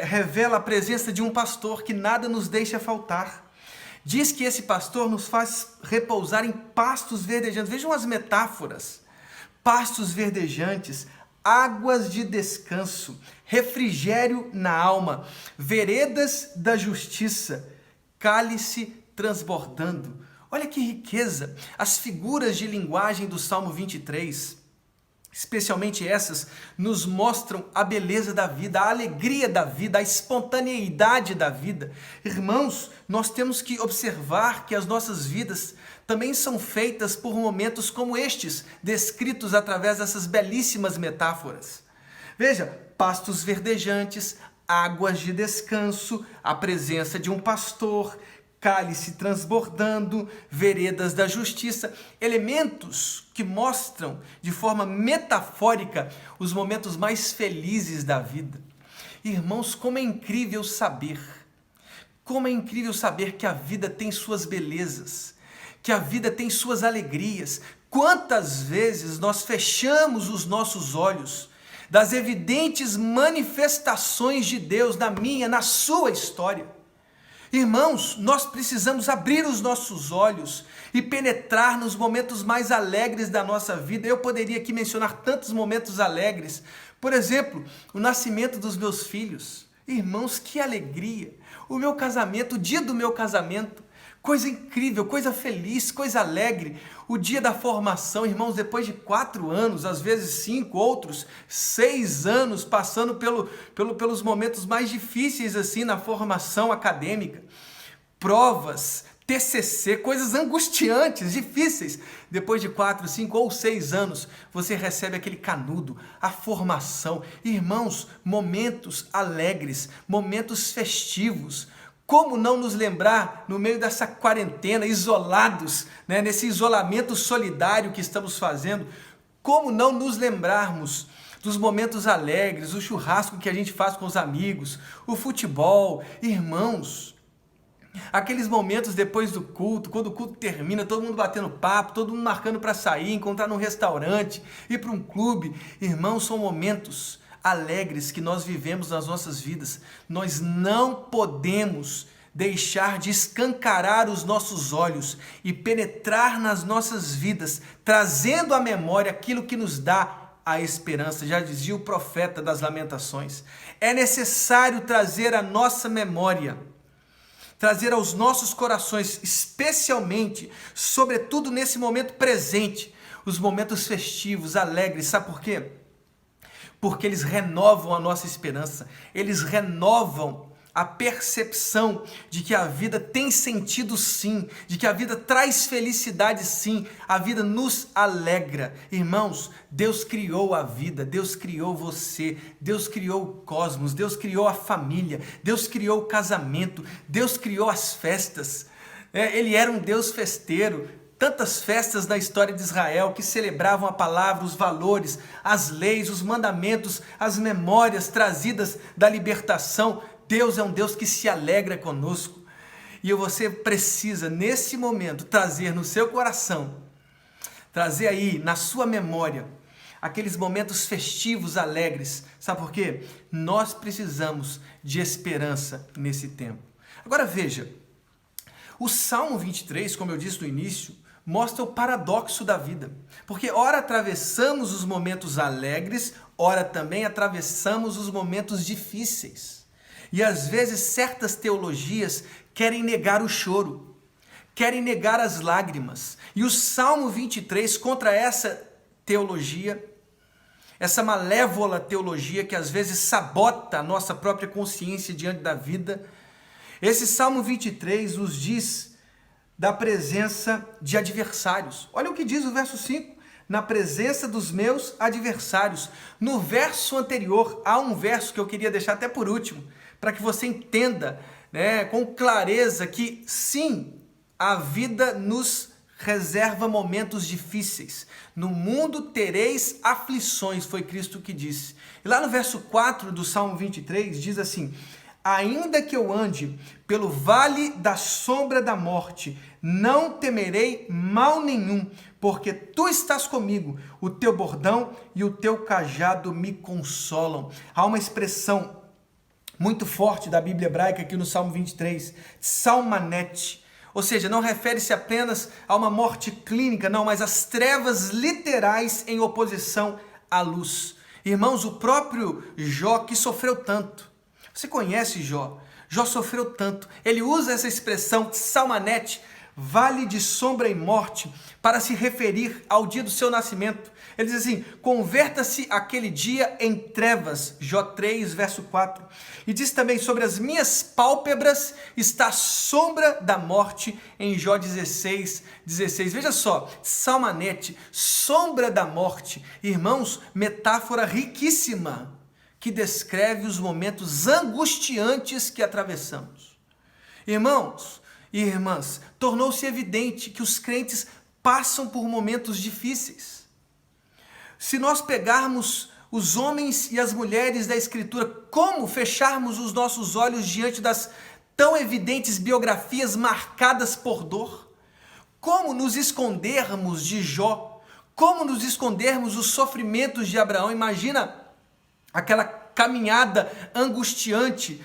revela a presença de um pastor que nada nos deixa faltar. Diz que esse pastor nos faz repousar em pastos verdejantes. Vejam as metáforas. Pastos verdejantes, águas de descanso, refrigério na alma, veredas da justiça, cálice transbordando. Olha que riqueza! As figuras de linguagem do Salmo 23, especialmente essas, nos mostram a beleza da vida, a alegria da vida, a espontaneidade da vida. Irmãos, nós temos que observar que as nossas vidas também são feitas por momentos como estes, descritos através dessas belíssimas metáforas. Veja, pastos verdejantes, águas de descanso, a presença de um pastor, cálice transbordando, veredas da justiça, elementos que mostram de forma metafórica os momentos mais felizes da vida. Irmãos, como é incrível saber que a vida tem suas belezas, que a vida tem suas alegrias. Quantas vezes nós fechamos os nossos olhos das evidentes manifestações de Deus na minha, na sua história. Irmãos, nós precisamos abrir os nossos olhos e penetrar nos momentos mais alegres da nossa vida. Eu poderia aqui mencionar tantos momentos alegres. Por exemplo, o nascimento dos meus filhos. Irmãos, que alegria! O meu casamento, o dia do meu casamento. Coisa incrível, coisa feliz, coisa alegre. O dia da formação, irmãos, depois de 4 anos, às vezes 5, outros 6 anos, passando pelos momentos mais difíceis assim na formação acadêmica. Provas, TCC, coisas angustiantes, difíceis. Depois de 4, 5 ou 6 anos, você recebe aquele canudo, a formação. Irmãos, momentos alegres, momentos festivos. Como não nos lembrar, no meio dessa quarentena, isolados, né, nesse isolamento solidário que estamos fazendo, como não nos lembrarmos dos momentos alegres, o churrasco que a gente faz com os amigos, o futebol, irmãos, aqueles momentos depois do culto, quando o culto termina, todo mundo batendo papo, todo mundo marcando para sair, encontrar num restaurante, ir para um clube, irmãos, são momentos alegres que nós vivemos nas nossas vidas. Nós não podemos deixar de escancarar os nossos olhos e penetrar nas nossas vidas, trazendo à memória aquilo que nos dá a esperança, já dizia o profeta das Lamentações. É necessário trazer à nossa memória, trazer aos nossos corações, especialmente, sobretudo nesse momento presente, os momentos festivos, alegres. Sabe por quê? Porque eles renovam a nossa esperança, eles renovam a percepção de que a vida tem sentido sim, de que a vida traz felicidade sim, a vida nos alegra. Irmãos, Deus criou a vida, Deus criou você, Deus criou o cosmos, Deus criou a família, Deus criou o casamento, Deus criou as festas. Ele era um Deus festeiro. Tantas festas na história de Israel que celebravam a palavra, os valores, as leis, os mandamentos, as memórias trazidas da libertação. Deus é um Deus que se alegra conosco. E você precisa, nesse momento, trazer no seu coração, trazer aí na sua memória, aqueles momentos festivos, alegres. Sabe por quê? Nós precisamos de esperança nesse tempo. Agora veja, o Salmo 23, como eu disse no início, mostra o paradoxo da vida. Porque ora atravessamos os momentos alegres, ora também atravessamos os momentos difíceis. E às vezes certas teologias querem negar o choro, querem negar as lágrimas. E o Salmo 23, contra essa teologia, essa malévola teologia que às vezes sabota a nossa própria consciência diante da vida, esse Salmo 23 nos diz da presença de adversários. Olha o que diz o verso 5. Na presença dos meus adversários. No verso anterior, há um verso que eu queria deixar até por último, para que você entenda, com clareza que sim, a vida nos reserva momentos difíceis. No mundo tereis aflições, foi Cristo que disse. E lá no verso 4 do Salmo 23 diz assim: ainda que eu ande pelo vale da sombra da morte, não temerei mal nenhum, porque tu estás comigo, o teu bordão e o teu cajado me consolam. Há uma expressão muito forte da Bíblia hebraica aqui no Salmo 23, salmanete, ou seja, não refere-se apenas a uma morte clínica, não, mas às trevas literais em oposição à luz. Irmãos, o próprio Jó, que sofreu tanto, você conhece Jó? Jó sofreu tanto, ele usa essa expressão salmanete, vale de sombra e morte, para se referir ao dia do seu nascimento. Ele diz assim: converta-se aquele dia em trevas, Jó 3, verso 4. E diz também: sobre as minhas pálpebras está a sombra da morte, em Jó 16, 16. Veja só, salmanete, sombra da morte. Irmãos, metáfora riquíssima, que descreve os momentos angustiantes que atravessamos. Irmãos e irmãs, tornou-se evidente que os crentes passam por momentos difíceis. Se nós pegarmos os homens e as mulheres da Escritura, como fecharmos os nossos olhos diante das tão evidentes biografias marcadas por dor? Como nos escondermos de Jó? Como nos escondermos dos sofrimentos de Abraão? Imagina aquela caminhada angustiante,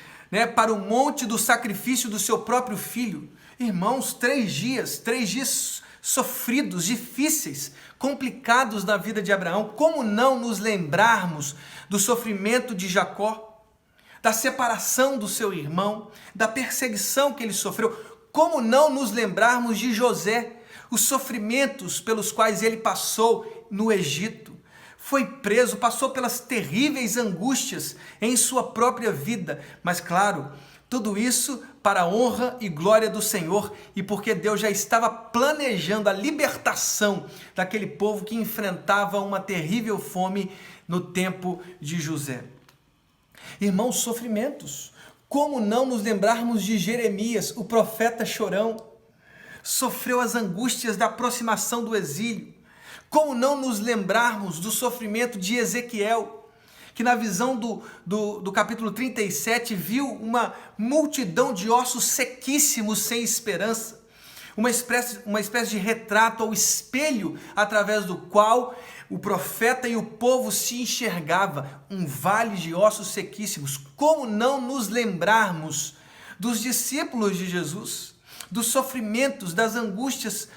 para o monte do sacrifício do seu próprio filho. Irmãos, 3 dias sofridos, difíceis, complicados na vida de Abraão. Como não nos lembrarmos do sofrimento de Jacó, da separação do seu irmão, da perseguição que ele sofreu? Como não nos lembrarmos de José, os sofrimentos pelos quais ele passou no Egito? Foi preso, passou pelas terríveis angústias em sua própria vida, mas claro, tudo isso para a honra e glória do Senhor e porque Deus já estava planejando a libertação daquele povo que enfrentava uma terrível fome no tempo de José. Irmãos, sofrimentos. Como não nos lembrarmos de Jeremias, o profeta chorão? Sofreu as angústias da aproximação do exílio. Como não nos lembrarmos do sofrimento de Ezequiel, que na visão do capítulo 37 viu uma multidão de ossos sequíssimos sem esperança, uma espécie de retrato ou espelho através do qual o profeta e o povo se enxergava, um vale de ossos sequíssimos. Como não nos lembrarmos dos discípulos de Jesus, dos sofrimentos, das angústias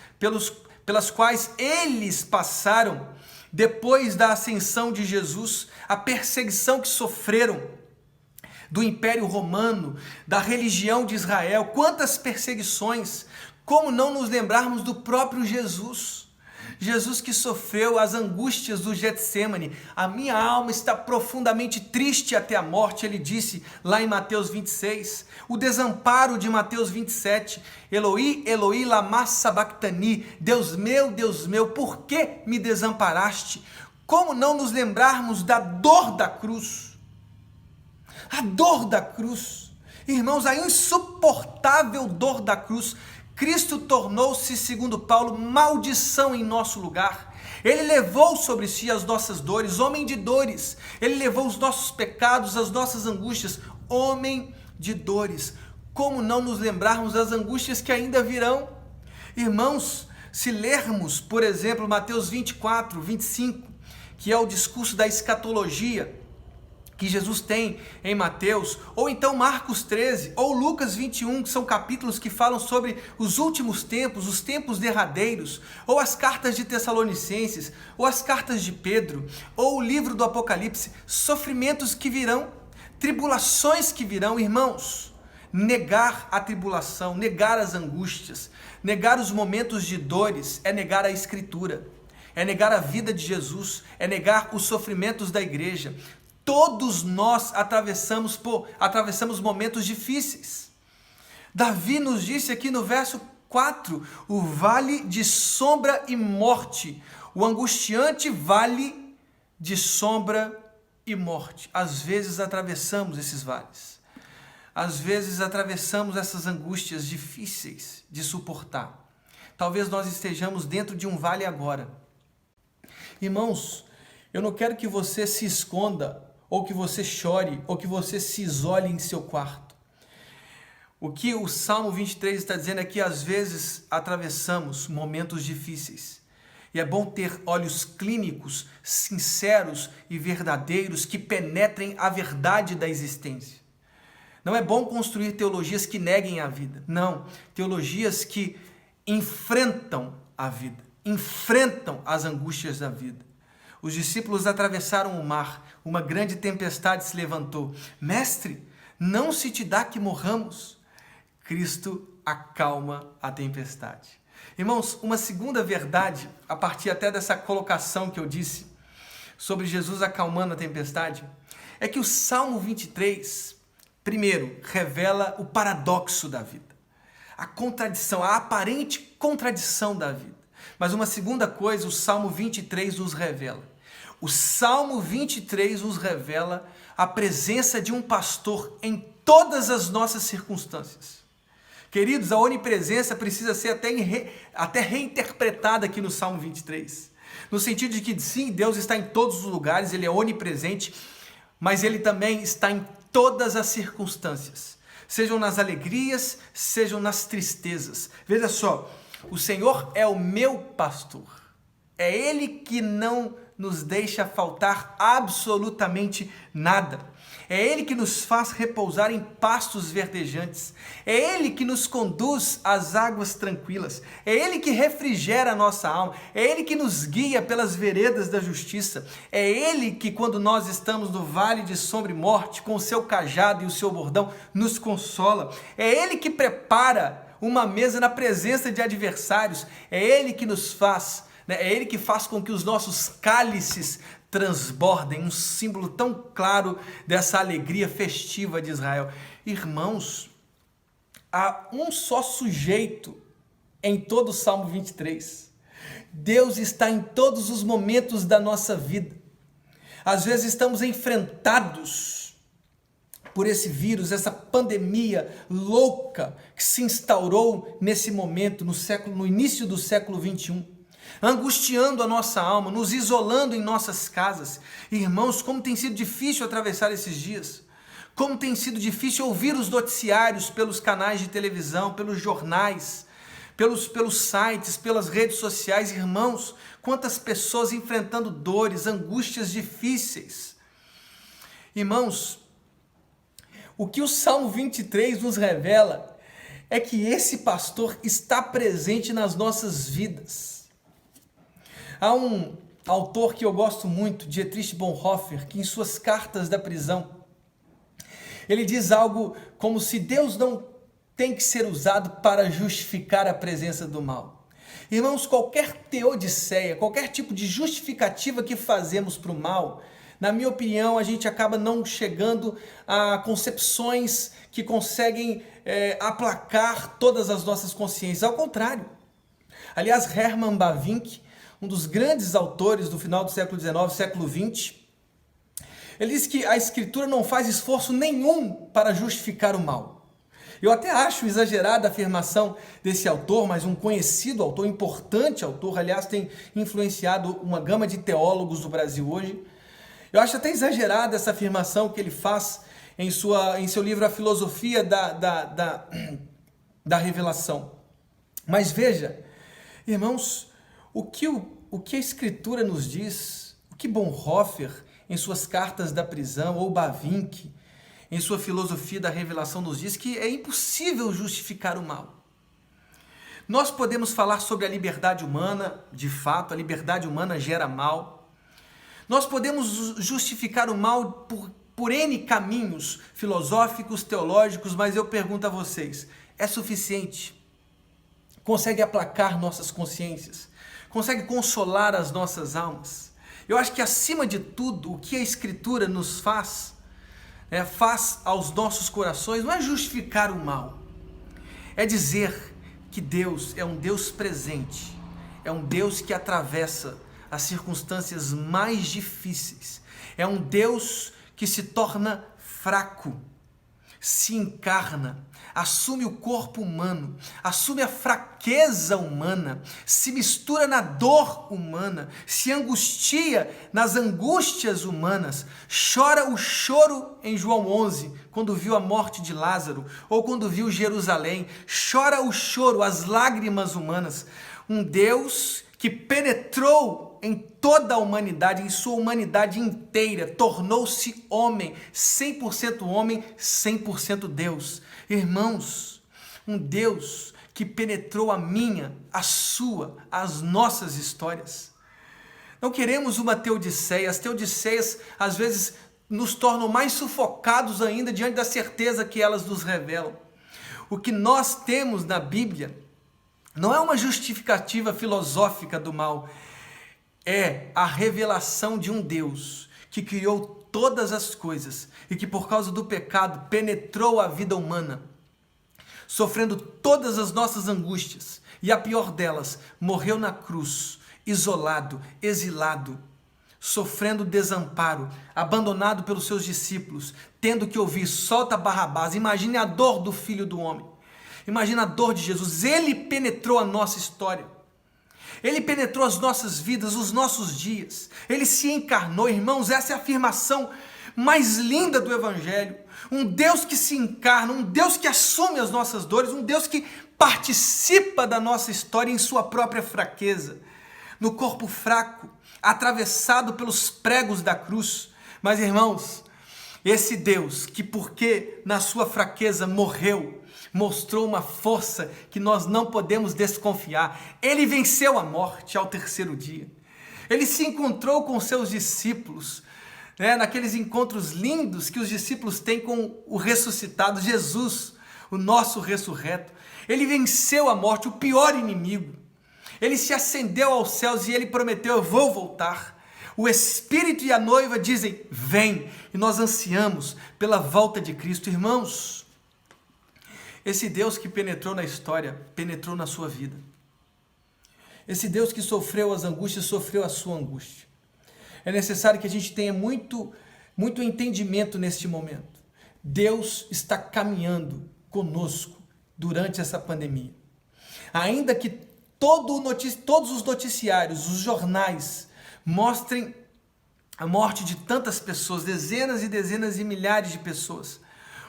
pelas quais eles passaram, Depois da ascensão de Jesus, a perseguição que sofreram do Império Romano, da religião de Israel, quantas perseguições, como não nos lembrarmos do próprio Jesus? Jesus que sofreu as angústias do Getsêmani. A minha alma está profundamente triste até a morte, ele disse lá em Mateus 26. O desamparo de Mateus 27. Eloi, Eloi, lama sabachthani. Deus meu, por que me desamparaste? Como não nos lembrarmos da dor da cruz? A dor da cruz. Irmãos, a insuportável dor da cruz. Cristo tornou-se, segundo Paulo, maldição em nosso lugar. Ele levou sobre si as nossas dores, homem de dores. Ele levou os nossos pecados, as nossas angústias, homem de dores. Como não nos lembrarmos das angústias que ainda virão? Irmãos, se lermos, por exemplo, Mateus 24, 25, que é o discurso da escatologia, que Jesus tem em Mateus, ou então Marcos 13, ou Lucas 21, que são capítulos que falam sobre os últimos tempos, os tempos derradeiros, ou as cartas de Tessalonicenses, ou as cartas de Pedro, ou o livro do Apocalipse, sofrimentos que virão, tribulações que virão, irmãos. Negar a tribulação, negar as angústias, negar os momentos de dores, é negar a Escritura, é negar a vida de Jesus, é negar os sofrimentos da igreja. Todos nós atravessamos momentos difíceis. Davi nos disse aqui no verso 4, o vale de sombra e morte, o angustiante vale de sombra e morte. Às vezes atravessamos esses vales, às vezes atravessamos essas angústias difíceis de suportar. Talvez nós estejamos dentro de um vale agora. Irmãos, eu não quero que você se esconda, ou que você chore, ou que você se isole em seu quarto. O que o Salmo 23 está dizendo é que às vezes atravessamos momentos difíceis. E é bom ter olhos clínicos, sinceros e verdadeiros que penetrem a verdade da existência. Não é bom construir teologias que neguem a vida. Não, teologias que enfrentam a vida, enfrentam as angústias da vida. Os discípulos atravessaram o mar, uma grande tempestade se levantou. Mestre, não se te dá que morramos? Cristo acalma a tempestade. Irmãos, uma segunda verdade, a partir até dessa colocação que eu disse, sobre Jesus acalmando a tempestade, é que o Salmo 23, primeiro, revela o paradoxo da vida, a contradição, a aparente contradição da vida. Mas uma segunda coisa, o Salmo 23 nos revela. O Salmo 23 nos revela a presença de um pastor em todas as nossas circunstâncias. Queridos, a onipresença precisa ser até reinterpretada aqui no Salmo 23. No sentido de que, sim, Deus está em todos os lugares, Ele é onipresente, mas Ele também está em todas as circunstâncias. Sejam nas alegrias, sejam nas tristezas. Veja só, o Senhor é o meu pastor. É Ele que não nos deixa faltar absolutamente nada. É Ele que nos faz repousar em pastos verdejantes. É Ele que nos conduz às águas tranquilas. É Ele que refrigera a nossa alma. É Ele que nos guia pelas veredas da justiça. É Ele que, quando nós estamos no vale de sombra e morte, com o seu cajado e o seu bordão, nos consola. É Ele que prepara uma mesa na presença de adversários. É Ele que nos faz, é Ele que faz com que os nossos cálices transbordem, um símbolo tão claro dessa alegria festiva de Israel. Irmãos, há um só sujeito em todo o Salmo 23. Deus está em todos os momentos da nossa vida. Às vezes estamos enfrentados por esse vírus, essa pandemia louca que se instaurou nesse momento, no início do século 21. Angustiando a nossa alma, nos isolando em nossas casas. Irmãos, como tem sido difícil atravessar esses dias. Como tem sido difícil ouvir os noticiários pelos canais de televisão, pelos jornais, pelos sites, pelas redes sociais. Irmãos, quantas pessoas enfrentando dores, angústias difíceis. Irmãos, o que o Salmo 23 nos revela é que esse pastor está presente nas nossas vidas. Há um autor que eu gosto muito, Dietrich Bonhoeffer, que em suas cartas da prisão, ele diz algo como se Deus não tem que ser usado para justificar a presença do mal. Irmãos, qualquer teodiceia, qualquer tipo de justificativa que fazemos para o mal, na minha opinião, a gente acaba não chegando a concepções que conseguem aplacar todas as nossas consciências. Ao contrário. Aliás, Hermann Bavinck, um dos grandes autores do final do século XIX, século XX, ele diz que a Escritura não faz esforço nenhum para justificar o mal. Eu até acho exagerada a afirmação desse autor, mas um conhecido autor, importante autor, aliás, tem influenciado uma gama de teólogos do Brasil hoje. Eu acho até exagerada essa afirmação que ele faz em seu livro A Filosofia da Revelação. Mas veja, irmãos, o que a Escritura nos diz, o que Bonhoeffer, em suas cartas da prisão, ou Bavinck, em sua Filosofia da Revelação, nos diz que é impossível justificar o mal. Nós podemos falar sobre a liberdade humana, de fato, a liberdade humana gera mal. Nós podemos justificar o mal por N caminhos filosóficos, teológicos, mas eu pergunto a vocês, é suficiente? Consegue aplacar nossas consciências? Consegue consolar as nossas almas? Eu acho que, acima de tudo, o que a Escritura nos faz aos nossos corações, não é justificar o mal, é dizer que Deus é um Deus presente, é um Deus que atravessa as circunstâncias mais difíceis, é um Deus que se torna fraco, se encarna, assume o corpo humano, assume a fraqueza humana, se mistura na dor humana, se angustia nas angústias humanas, chora o choro em João 11, quando viu a morte de Lázaro, ou quando viu Jerusalém, chora o choro, as lágrimas humanas. Um Deus que penetrou em toda a humanidade, em sua humanidade inteira, tornou-se homem, 100% homem, 100% Deus. Irmãos, um Deus que penetrou a minha, a sua, as nossas histórias. Não queremos uma teodiceia. As teodiceias, às vezes, nos tornam mais sufocados ainda diante da certeza que elas nos revelam. O que nós temos na Bíblia não é uma justificativa filosófica do mal, é a revelação de um Deus que criou todas as coisas e que, por causa do pecado, penetrou a vida humana, sofrendo todas as nossas angústias, e a pior delas, morreu na cruz, isolado, exilado, sofrendo desamparo, abandonado pelos seus discípulos, tendo que ouvir: solta Barrabás. Imagine a dor do Filho do Homem. Imagina a dor de Jesus. Ele penetrou a nossa história. Ele penetrou as nossas vidas, os nossos dias. Ele se encarnou, irmãos. Essa é a afirmação mais linda do Evangelho. Um Deus que se encarna, um Deus que assume as nossas dores, um Deus que participa da nossa história em sua própria fraqueza, no corpo fraco, atravessado pelos pregos da cruz. Mas, irmãos, esse Deus que, porque na sua fraqueza morreu, mostrou uma força que nós não podemos desconfiar. Ele venceu a morte ao terceiro dia. Ele se encontrou com seus discípulos, naqueles encontros lindos que os discípulos têm com o ressuscitado Jesus, o nosso ressurreto. Ele venceu a morte, o pior inimigo. Ele se ascendeu aos céus e ele prometeu: eu vou voltar. O Espírito e a noiva dizem: vem. E nós ansiamos pela volta de Cristo. Irmãos, esse Deus que penetrou na história, penetrou na sua vida. Esse Deus que sofreu as angústias, sofreu a sua angústia. É necessário que a gente tenha muito entendimento neste momento. Deus está caminhando conosco durante essa pandemia. Ainda que todos os noticiários, os jornais, mostrem a morte de tantas pessoas, dezenas e dezenas e milhares de pessoas,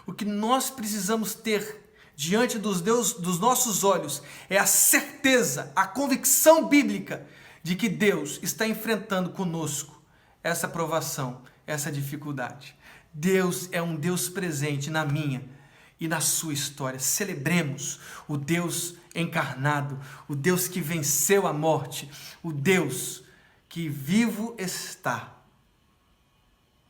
o que nós precisamos ter diante dos nossos olhos é a certeza, a convicção bíblica de que Deus está enfrentando conosco essa provação, essa dificuldade. Deus é um Deus presente na minha e na sua história. Celebremos o Deus encarnado, o Deus que venceu a morte, o Deus que vivo está,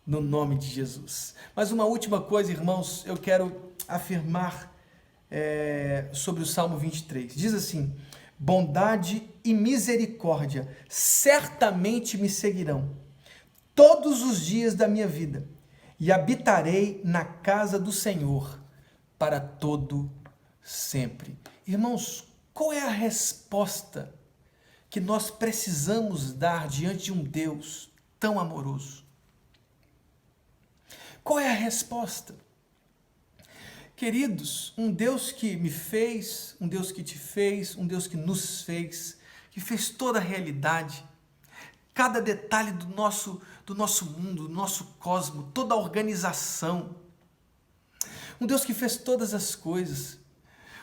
no nome de Jesus. Mas uma última coisa, irmãos, eu quero afirmar sobre o Salmo 23. Diz assim: bondade e misericórdia certamente me seguirão todos os dias da minha vida, e habitarei na casa do Senhor para todo sempre. Irmãos, qual é a resposta que nós precisamos dar diante de um Deus tão amoroso? Qual é a resposta? Queridos, um Deus que me fez, um Deus que te fez, um Deus que nos fez, que fez toda a realidade, cada detalhe do nosso mundo, do nosso cosmos, toda a organização. Um Deus que fez todas as coisas.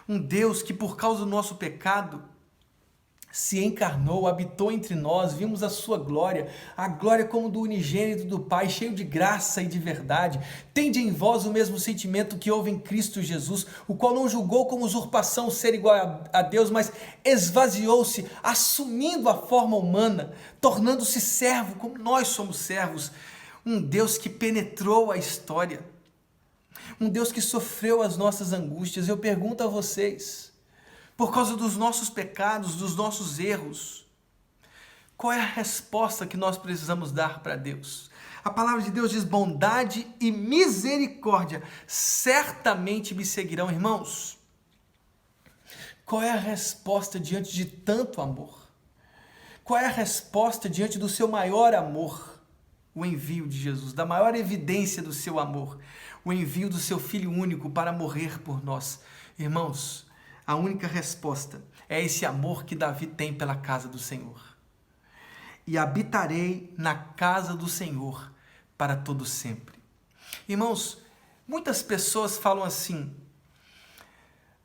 Um Deus que, por causa do nosso pecado, se encarnou, habitou entre nós, vimos a sua glória, a glória como do unigênito do Pai, cheio de graça e de verdade. Tende em vós o mesmo sentimento que houve em Cristo Jesus, o qual não julgou como usurpação ser igual a Deus, mas esvaziou-se, assumindo a forma humana, tornando-se servo, como nós somos servos. Um Deus que penetrou a história, um Deus que sofreu as nossas angústias. Eu pergunto a vocês, por causa dos nossos pecados, dos nossos erros, qual é a resposta que nós precisamos dar para Deus? A palavra de Deus diz: bondade e misericórdia certamente me seguirão. Irmãos, qual é a resposta diante de tanto amor? Qual é a resposta diante do seu maior amor? O envio de Jesus, da maior evidência do seu amor, o envio do seu Filho único para morrer por nós. Irmãos, a única resposta é esse amor que Davi tem pela casa do Senhor. E habitarei na casa do Senhor para todo sempre. Irmãos, muitas pessoas falam assim,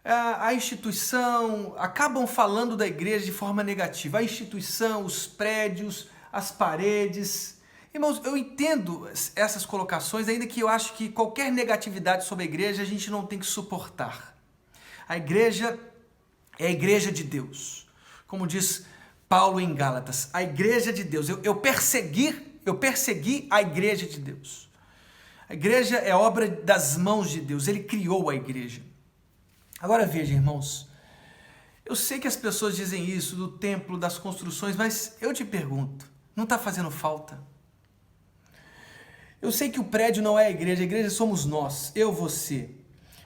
a instituição, acabam falando da igreja de forma negativa. A instituição, os prédios, as paredes. Irmãos, eu entendo essas colocações, ainda que eu acho que qualquer negatividade sobre a igreja a gente não tem que suportar. A igreja é a igreja de Deus. Como diz Paulo em Gálatas, a igreja de Deus. Eu persegui a igreja de Deus. A igreja é obra das mãos de Deus. Ele criou a igreja. Agora veja, irmãos, eu sei que as pessoas dizem isso do templo, das construções, mas eu te pergunto, não está fazendo falta? Eu sei que o prédio não é a igreja somos nós, eu, você.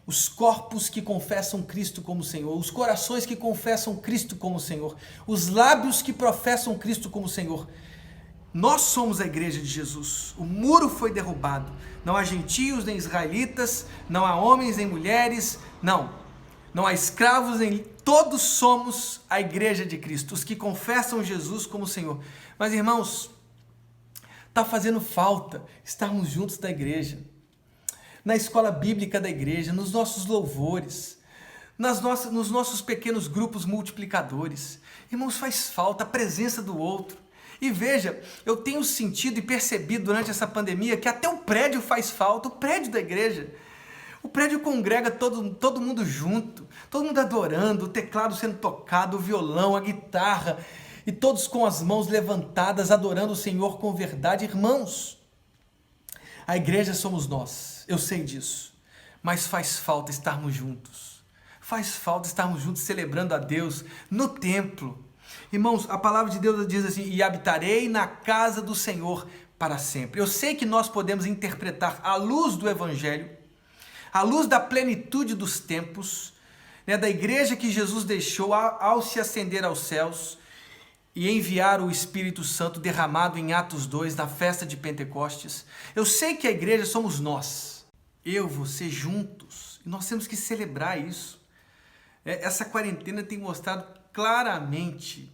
Os corpos que confessam Cristo como Senhor, os corações que confessam Cristo como Senhor, os lábios que professam Cristo como Senhor. Nós somos a igreja de Jesus. O muro foi derrubado. Não há gentios nem israelitas, não há homens nem mulheres, não há escravos nem... Todos somos a igreja de Cristo, os que confessam Jesus como Senhor. Mas, irmãos, está fazendo falta estarmos juntos da igreja, na escola bíblica da igreja, nos nossos louvores, nos nossos pequenos grupos multiplicadores. Irmãos, faz falta a presença do outro. E veja, eu tenho sentido e percebido durante essa pandemia que até o prédio faz falta, o prédio da igreja. O prédio congrega todo mundo junto, todo mundo adorando, o teclado sendo tocado, o violão, a guitarra, e todos com as mãos levantadas, adorando o Senhor com verdade. Irmãos, a igreja somos nós, eu sei disso, mas faz falta estarmos juntos. Faz falta estarmos juntos celebrando a Deus no templo. Irmãos, a palavra de Deus diz assim: e habitarei na casa do Senhor para sempre. Eu sei que nós podemos interpretar à luz do Evangelho, à luz da plenitude dos tempos, da igreja que Jesus deixou ao se ascender aos céus e enviar o Espírito Santo derramado em Atos 2, na festa de Pentecostes. Eu sei que a igreja somos nós, eu, você, juntos, e nós temos que celebrar isso. Essa quarentena tem mostrado claramente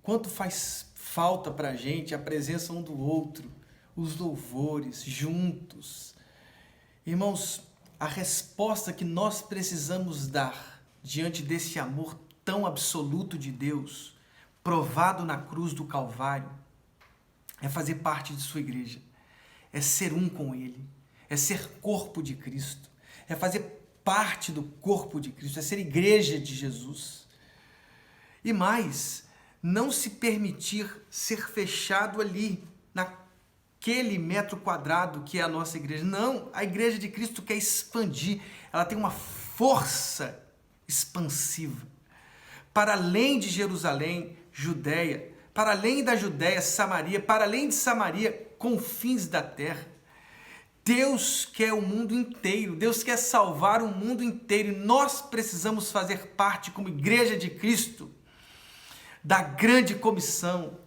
quanto faz falta para a gente a presença um do outro, os louvores juntos. Irmãos, a resposta que nós precisamos dar diante desse amor tão absoluto de Deus, provado na cruz do Calvário, é fazer parte de sua igreja, é ser um com Ele, é ser corpo de Cristo, é fazer parte do corpo de Cristo, é ser igreja de Jesus. E mais, não se permitir ser fechado ali, naquele metro quadrado que é a nossa igreja. Não, a igreja de Cristo quer expandir, ela tem uma força expansiva. Para além de Jerusalém, Judéia, para além da Judéia, Samaria, para além de Samaria, confins da terra. Deus quer o mundo inteiro, Deus quer salvar o mundo inteiro, e nós precisamos fazer parte, como igreja de Cristo, da grande comissão,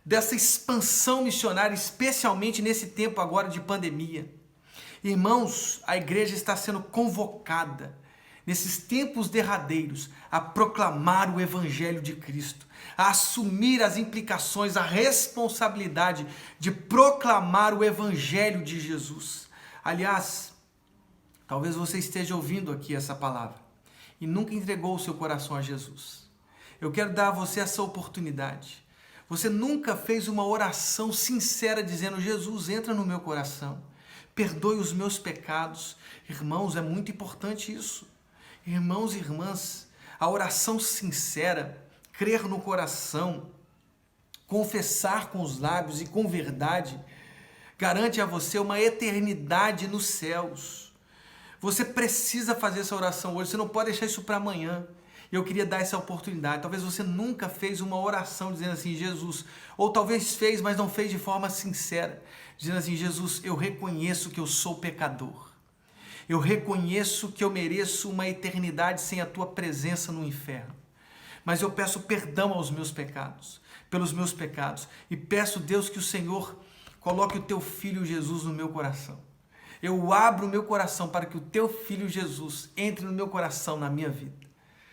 dessa expansão missionária, especialmente nesse tempo agora de pandemia. Irmãos, a igreja está sendo convocada, nesses tempos derradeiros, a proclamar o Evangelho de Cristo, a assumir as implicações, a responsabilidade de proclamar o Evangelho de Jesus. Aliás, talvez você esteja ouvindo aqui essa palavra e nunca entregou o seu coração a Jesus. Eu quero dar a você essa oportunidade. Você nunca fez uma oração sincera dizendo: Jesus, entra no meu coração, perdoe os meus pecados. Irmãos, é muito importante isso. Irmãos e irmãs, a oração sincera, crer no coração, confessar com os lábios e com verdade, garante a você uma eternidade nos céus. Você precisa fazer essa oração hoje, você não pode deixar isso para amanhã. E eu queria dar essa oportunidade. Talvez você nunca fez uma oração dizendo assim: Jesus, ou talvez fez, mas não fez de forma sincera, dizendo assim: Jesus, eu reconheço que eu sou pecador. Eu reconheço que eu mereço uma eternidade sem a tua presença no inferno. Mas eu peço perdão aos meus pecados, pelos meus pecados. E peço, Deus, que o Senhor coloque o teu Filho Jesus no meu coração. Eu abro o meu coração para que o teu Filho Jesus entre no meu coração, na minha vida.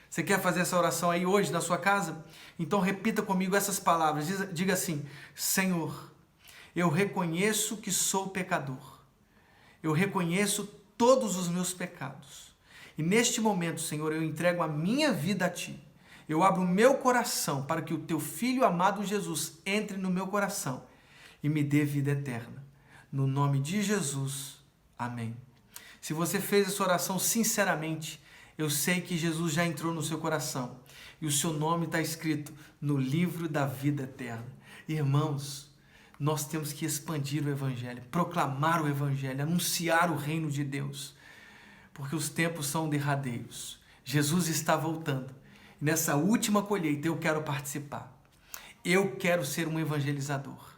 Você quer fazer essa oração aí hoje na sua casa? Então repita comigo essas palavras. Diga assim: Senhor, eu reconheço que sou pecador. Eu reconheço todos os meus pecados. E neste momento, Senhor, eu entrego a minha vida a Ti. Eu abro o meu coração para que o Teu Filho amado Jesus entre no meu coração e me dê vida eterna. No nome de Jesus, amém. Se você fez essa oração sinceramente, eu sei que Jesus já entrou no seu coração e o seu nome está escrito no livro da vida eterna. Irmãos, nós temos que expandir o Evangelho, proclamar o Evangelho, anunciar o reino de Deus, porque os tempos são derradeiros. Jesus está voltando. E nessa última colheita eu quero participar. Eu quero ser um evangelizador.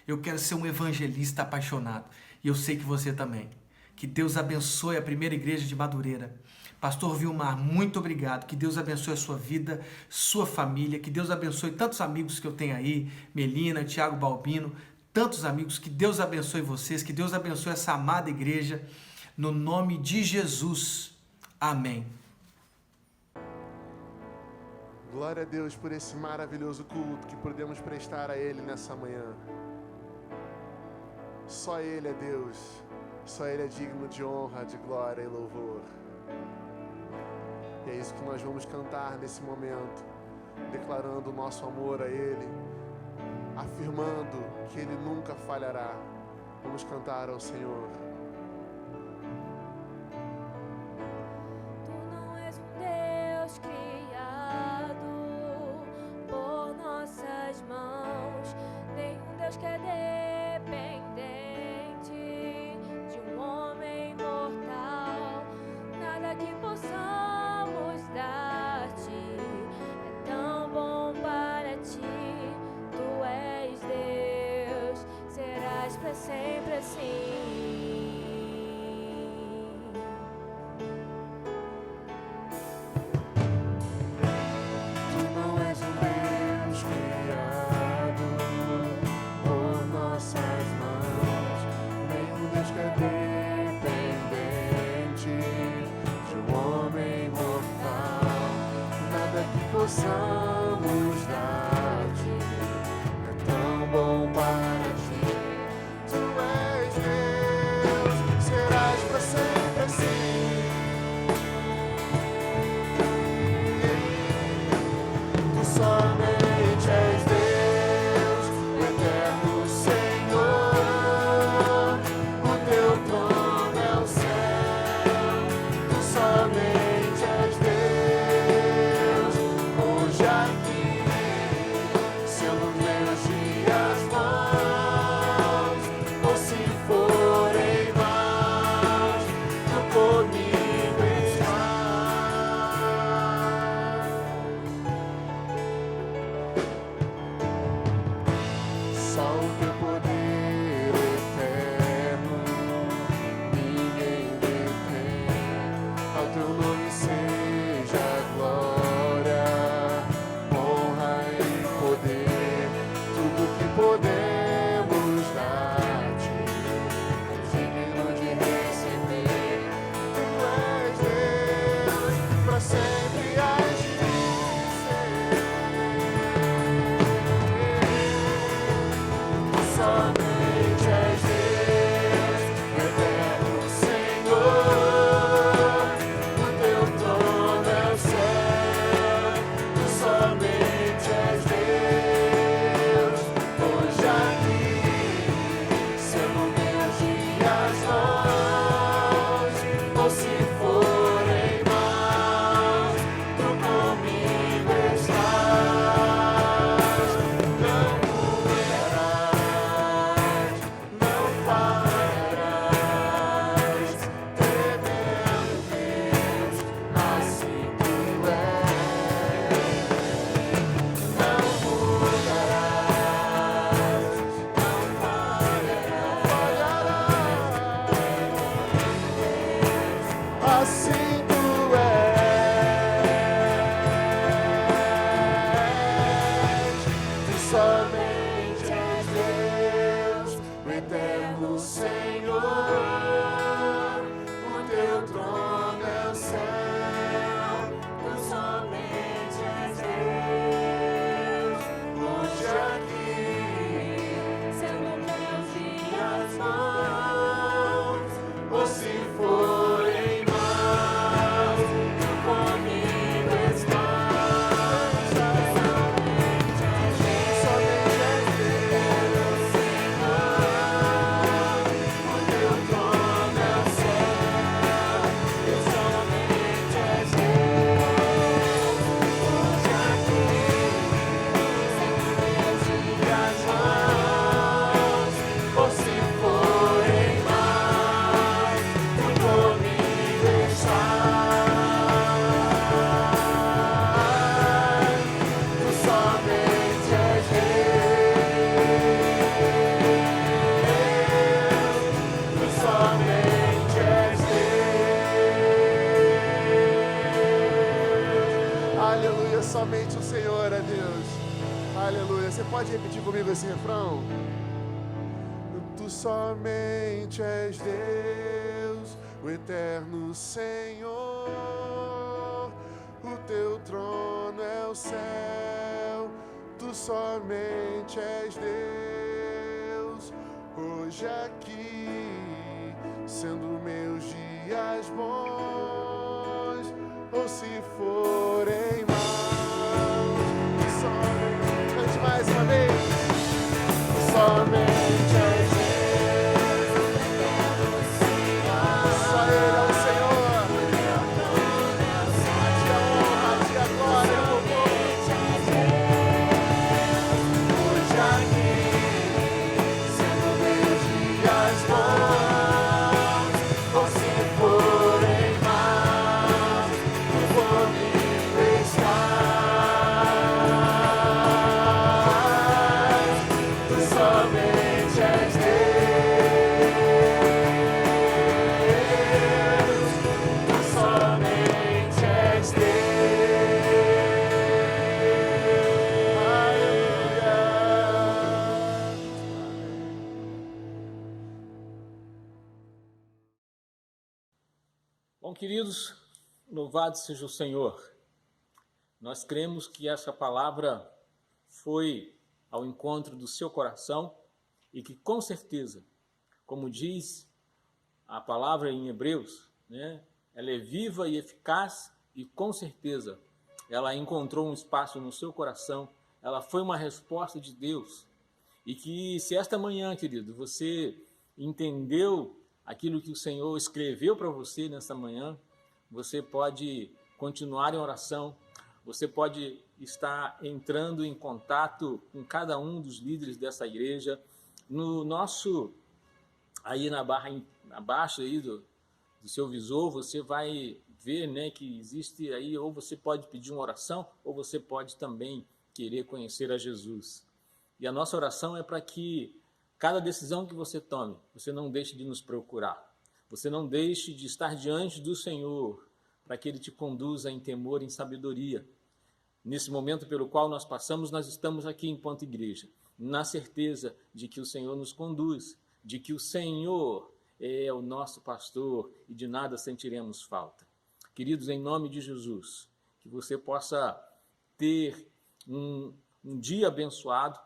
Eu quero ser um evangelista apaixonado. E eu sei que você também. Que Deus abençoe a primeira igreja de Madureira. Pastor Vilmar, muito obrigado. Que Deus abençoe a sua vida, sua família. Que Deus abençoe tantos amigos que eu tenho aí. Melina, Tiago Balbino, tantos amigos. Que Deus abençoe vocês. Que Deus abençoe essa amada igreja. No nome de Jesus. Amém. Glória a Deus por esse maravilhoso culto que podemos prestar a Ele nessa manhã. Só Ele é Deus. Só Ele é digno de honra, de glória e louvor. E é isso que nós vamos cantar nesse momento, declarando o nosso amor a Ele, afirmando que Ele nunca falhará. Vamos cantar ao Senhor. Tu não és um Deus criado por nossas mãos, nem um Deus que é dependente de um homem mortal. Nada que possamos dar-te é tão bom para ti. Tu és Deus, serás para sempre assim. Tu não és um Deus criado por nossas mãos, nem um Deus que é dependente de um homem mortal. Nada que possamos dar-te é tão bom para ti. Tu és Deus, serás para sempre assim. Tu somente és Deus, o eterno Senhor. O teu trono é o céu. Tu somente és Deus, hoje, assim tu és. Tu somente és Deus, o eterno Senhor. O teu trono é o céu. Tu somente és Deus. Hoje aqui, sendo meus dias maus, ou se forem maus, tu comigo estás. Somente és Deus, Senhor. O teu trono é o céu. Tu somente és Deus. Hoje aqui, sendo meus dias maus, ou se forem maus, tu comigo estás. Tu somente és Deus. Tu somente és Deus. Aleluia, somente o Senhor é Deus. Aleluia. Você pode repetir comigo esse refrão? Tu somente és Deus, o eterno Senhor. O teu trono é o céu. Tu somente és Deus. Hoje aqui, sendo meus dias bons, ou se forem maus, tu somente, cante mais uma vez. Tu somente és Deus, só Ele é o Senhor. A ti a honra, a ti a glória, o louvor. Hoje aqui, sendo meus dias bons, ou se forem maus, tu comigo estás. Tu somente és Deus. Tu somente és Deus. Aleluia. Bom, queridos, louvado seja o Senhor. Nós cremos que essa palavra foi ao encontro do seu coração e que, com certeza, como diz a palavra em Hebreus, né, ela é viva e eficaz e, com certeza, ela encontrou um espaço no seu coração, ela foi uma resposta de Deus. E que, se esta manhã, querido, você entendeu aquilo que o Senhor escreveu para você nesta manhã, você pode continuar em oração, você pode estar entrando em contato com cada um dos líderes dessa igreja. No nosso, aí na barra abaixo aí do seu visor, você vai ver, né, que existe aí, ou você pode pedir uma oração, ou você pode também querer conhecer a Jesus. E a nossa oração é para que cada decisão que você tome, você não deixe de nos procurar. Você não deixe de estar diante do Senhor, para que Ele te conduza em temor e em sabedoria. Nesse momento pelo qual nós passamos, nós estamos aqui enquanto igreja, na certeza de que o Senhor nos conduz, de que o Senhor é o nosso pastor e de nada sentiremos falta. Queridos, em nome de Jesus, que você possa ter um dia abençoado.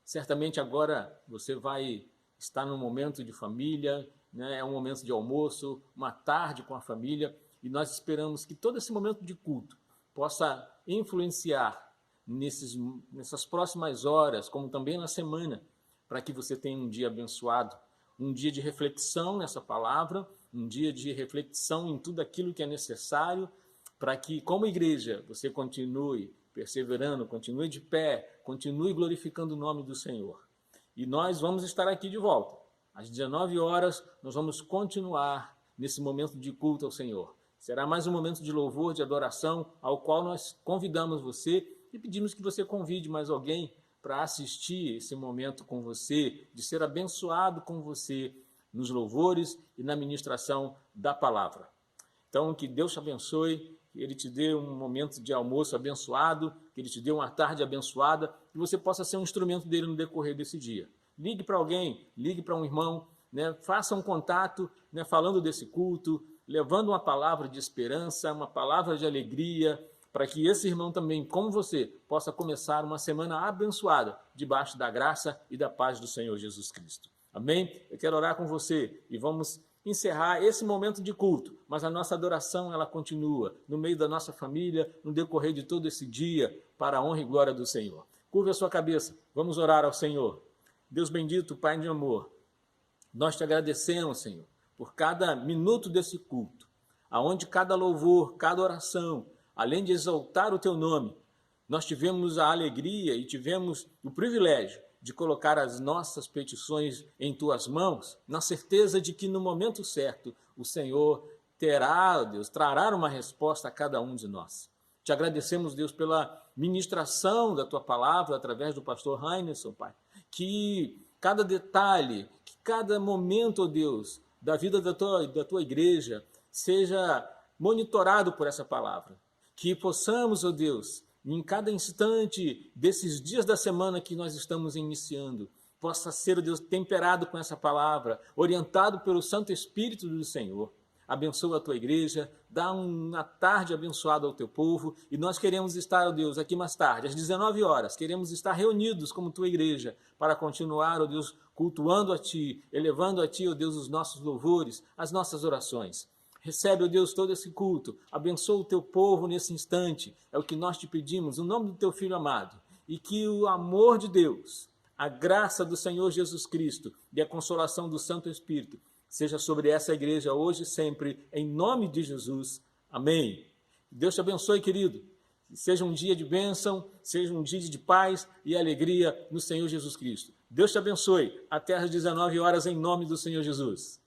Certamente agora você vai estar num momento de família, né? É um momento de almoço, uma tarde com a família, e nós esperamos que todo esse momento de culto possa influenciar nessas próximas horas, como também na semana, para que você tenha um dia abençoado, um dia de reflexão nessa palavra, um dia de reflexão em tudo aquilo que é necessário, para que, como igreja, você continue perseverando, continue de pé, continue glorificando o nome do Senhor. E nós vamos estar aqui de volta. Às 19 horas, nós vamos continuar nesse momento de culto ao Senhor. Será mais um momento de louvor, de adoração, ao qual nós convidamos você e pedimos que você convide mais alguém para assistir esse momento com você, de ser abençoado com você nos louvores e na ministração da palavra. Então, que Deus te abençoe, que Ele te dê um momento de almoço abençoado, que Ele te dê uma tarde abençoada, que você possa ser um instrumento dele no decorrer desse dia. Ligue para alguém, ligue para um irmão, né? Faça um contato, né? Falando desse culto, levando uma palavra de esperança, uma palavra de alegria, para que esse irmão também, como você, possa começar uma semana abençoada, debaixo da graça e da paz do Senhor Jesus Cristo. Amém? Eu quero orar com você e vamos encerrar esse momento de culto, mas a nossa adoração ela continua no meio da nossa família, no decorrer de todo esse dia, para a honra e glória do Senhor. Curva a sua cabeça, vamos orar ao Senhor. Deus bendito, Pai de amor, nós te agradecemos, Senhor, por cada minuto desse culto, aonde cada louvor, cada oração, além de exaltar o teu nome, nós tivemos a alegria e tivemos o privilégio de colocar as nossas petições em tuas mãos, na certeza de que no momento certo o Senhor terá, Deus, trará uma resposta a cada um de nós. Te agradecemos, Deus, pela ministração da tua palavra através do pastor Heinerson, Pai, que cada detalhe, que cada momento, ó Deus, da vida da tua igreja seja monitorado por essa palavra. Que possamos, ó Deus, em cada instante desses dias da semana que nós estamos iniciando, possa ser, ó Deus, temperado com essa palavra, orientado pelo Santo Espírito do Senhor. Abençoa a tua igreja, dá uma tarde abençoada ao teu povo, e nós queremos estar, ó Deus, aqui mais tarde, às 19 horas, queremos estar reunidos como tua igreja, para continuar, ó Deus, cultuando a ti, elevando a ti, ó Deus, os nossos louvores, as nossas orações. Recebe, ó Deus, todo esse culto, abençoa o teu povo nesse instante, é o que nós te pedimos, no nome do teu Filho amado, e que o amor de Deus, a graça do Senhor Jesus Cristo e a consolação do Santo Espírito seja sobre essa igreja hoje e sempre, em nome de Jesus. Amém. Deus te abençoe, querido. Seja um dia de bênção, seja um dia de paz e alegria no Senhor Jesus Cristo. Deus te abençoe. Até às 19 horas, em nome do Senhor Jesus.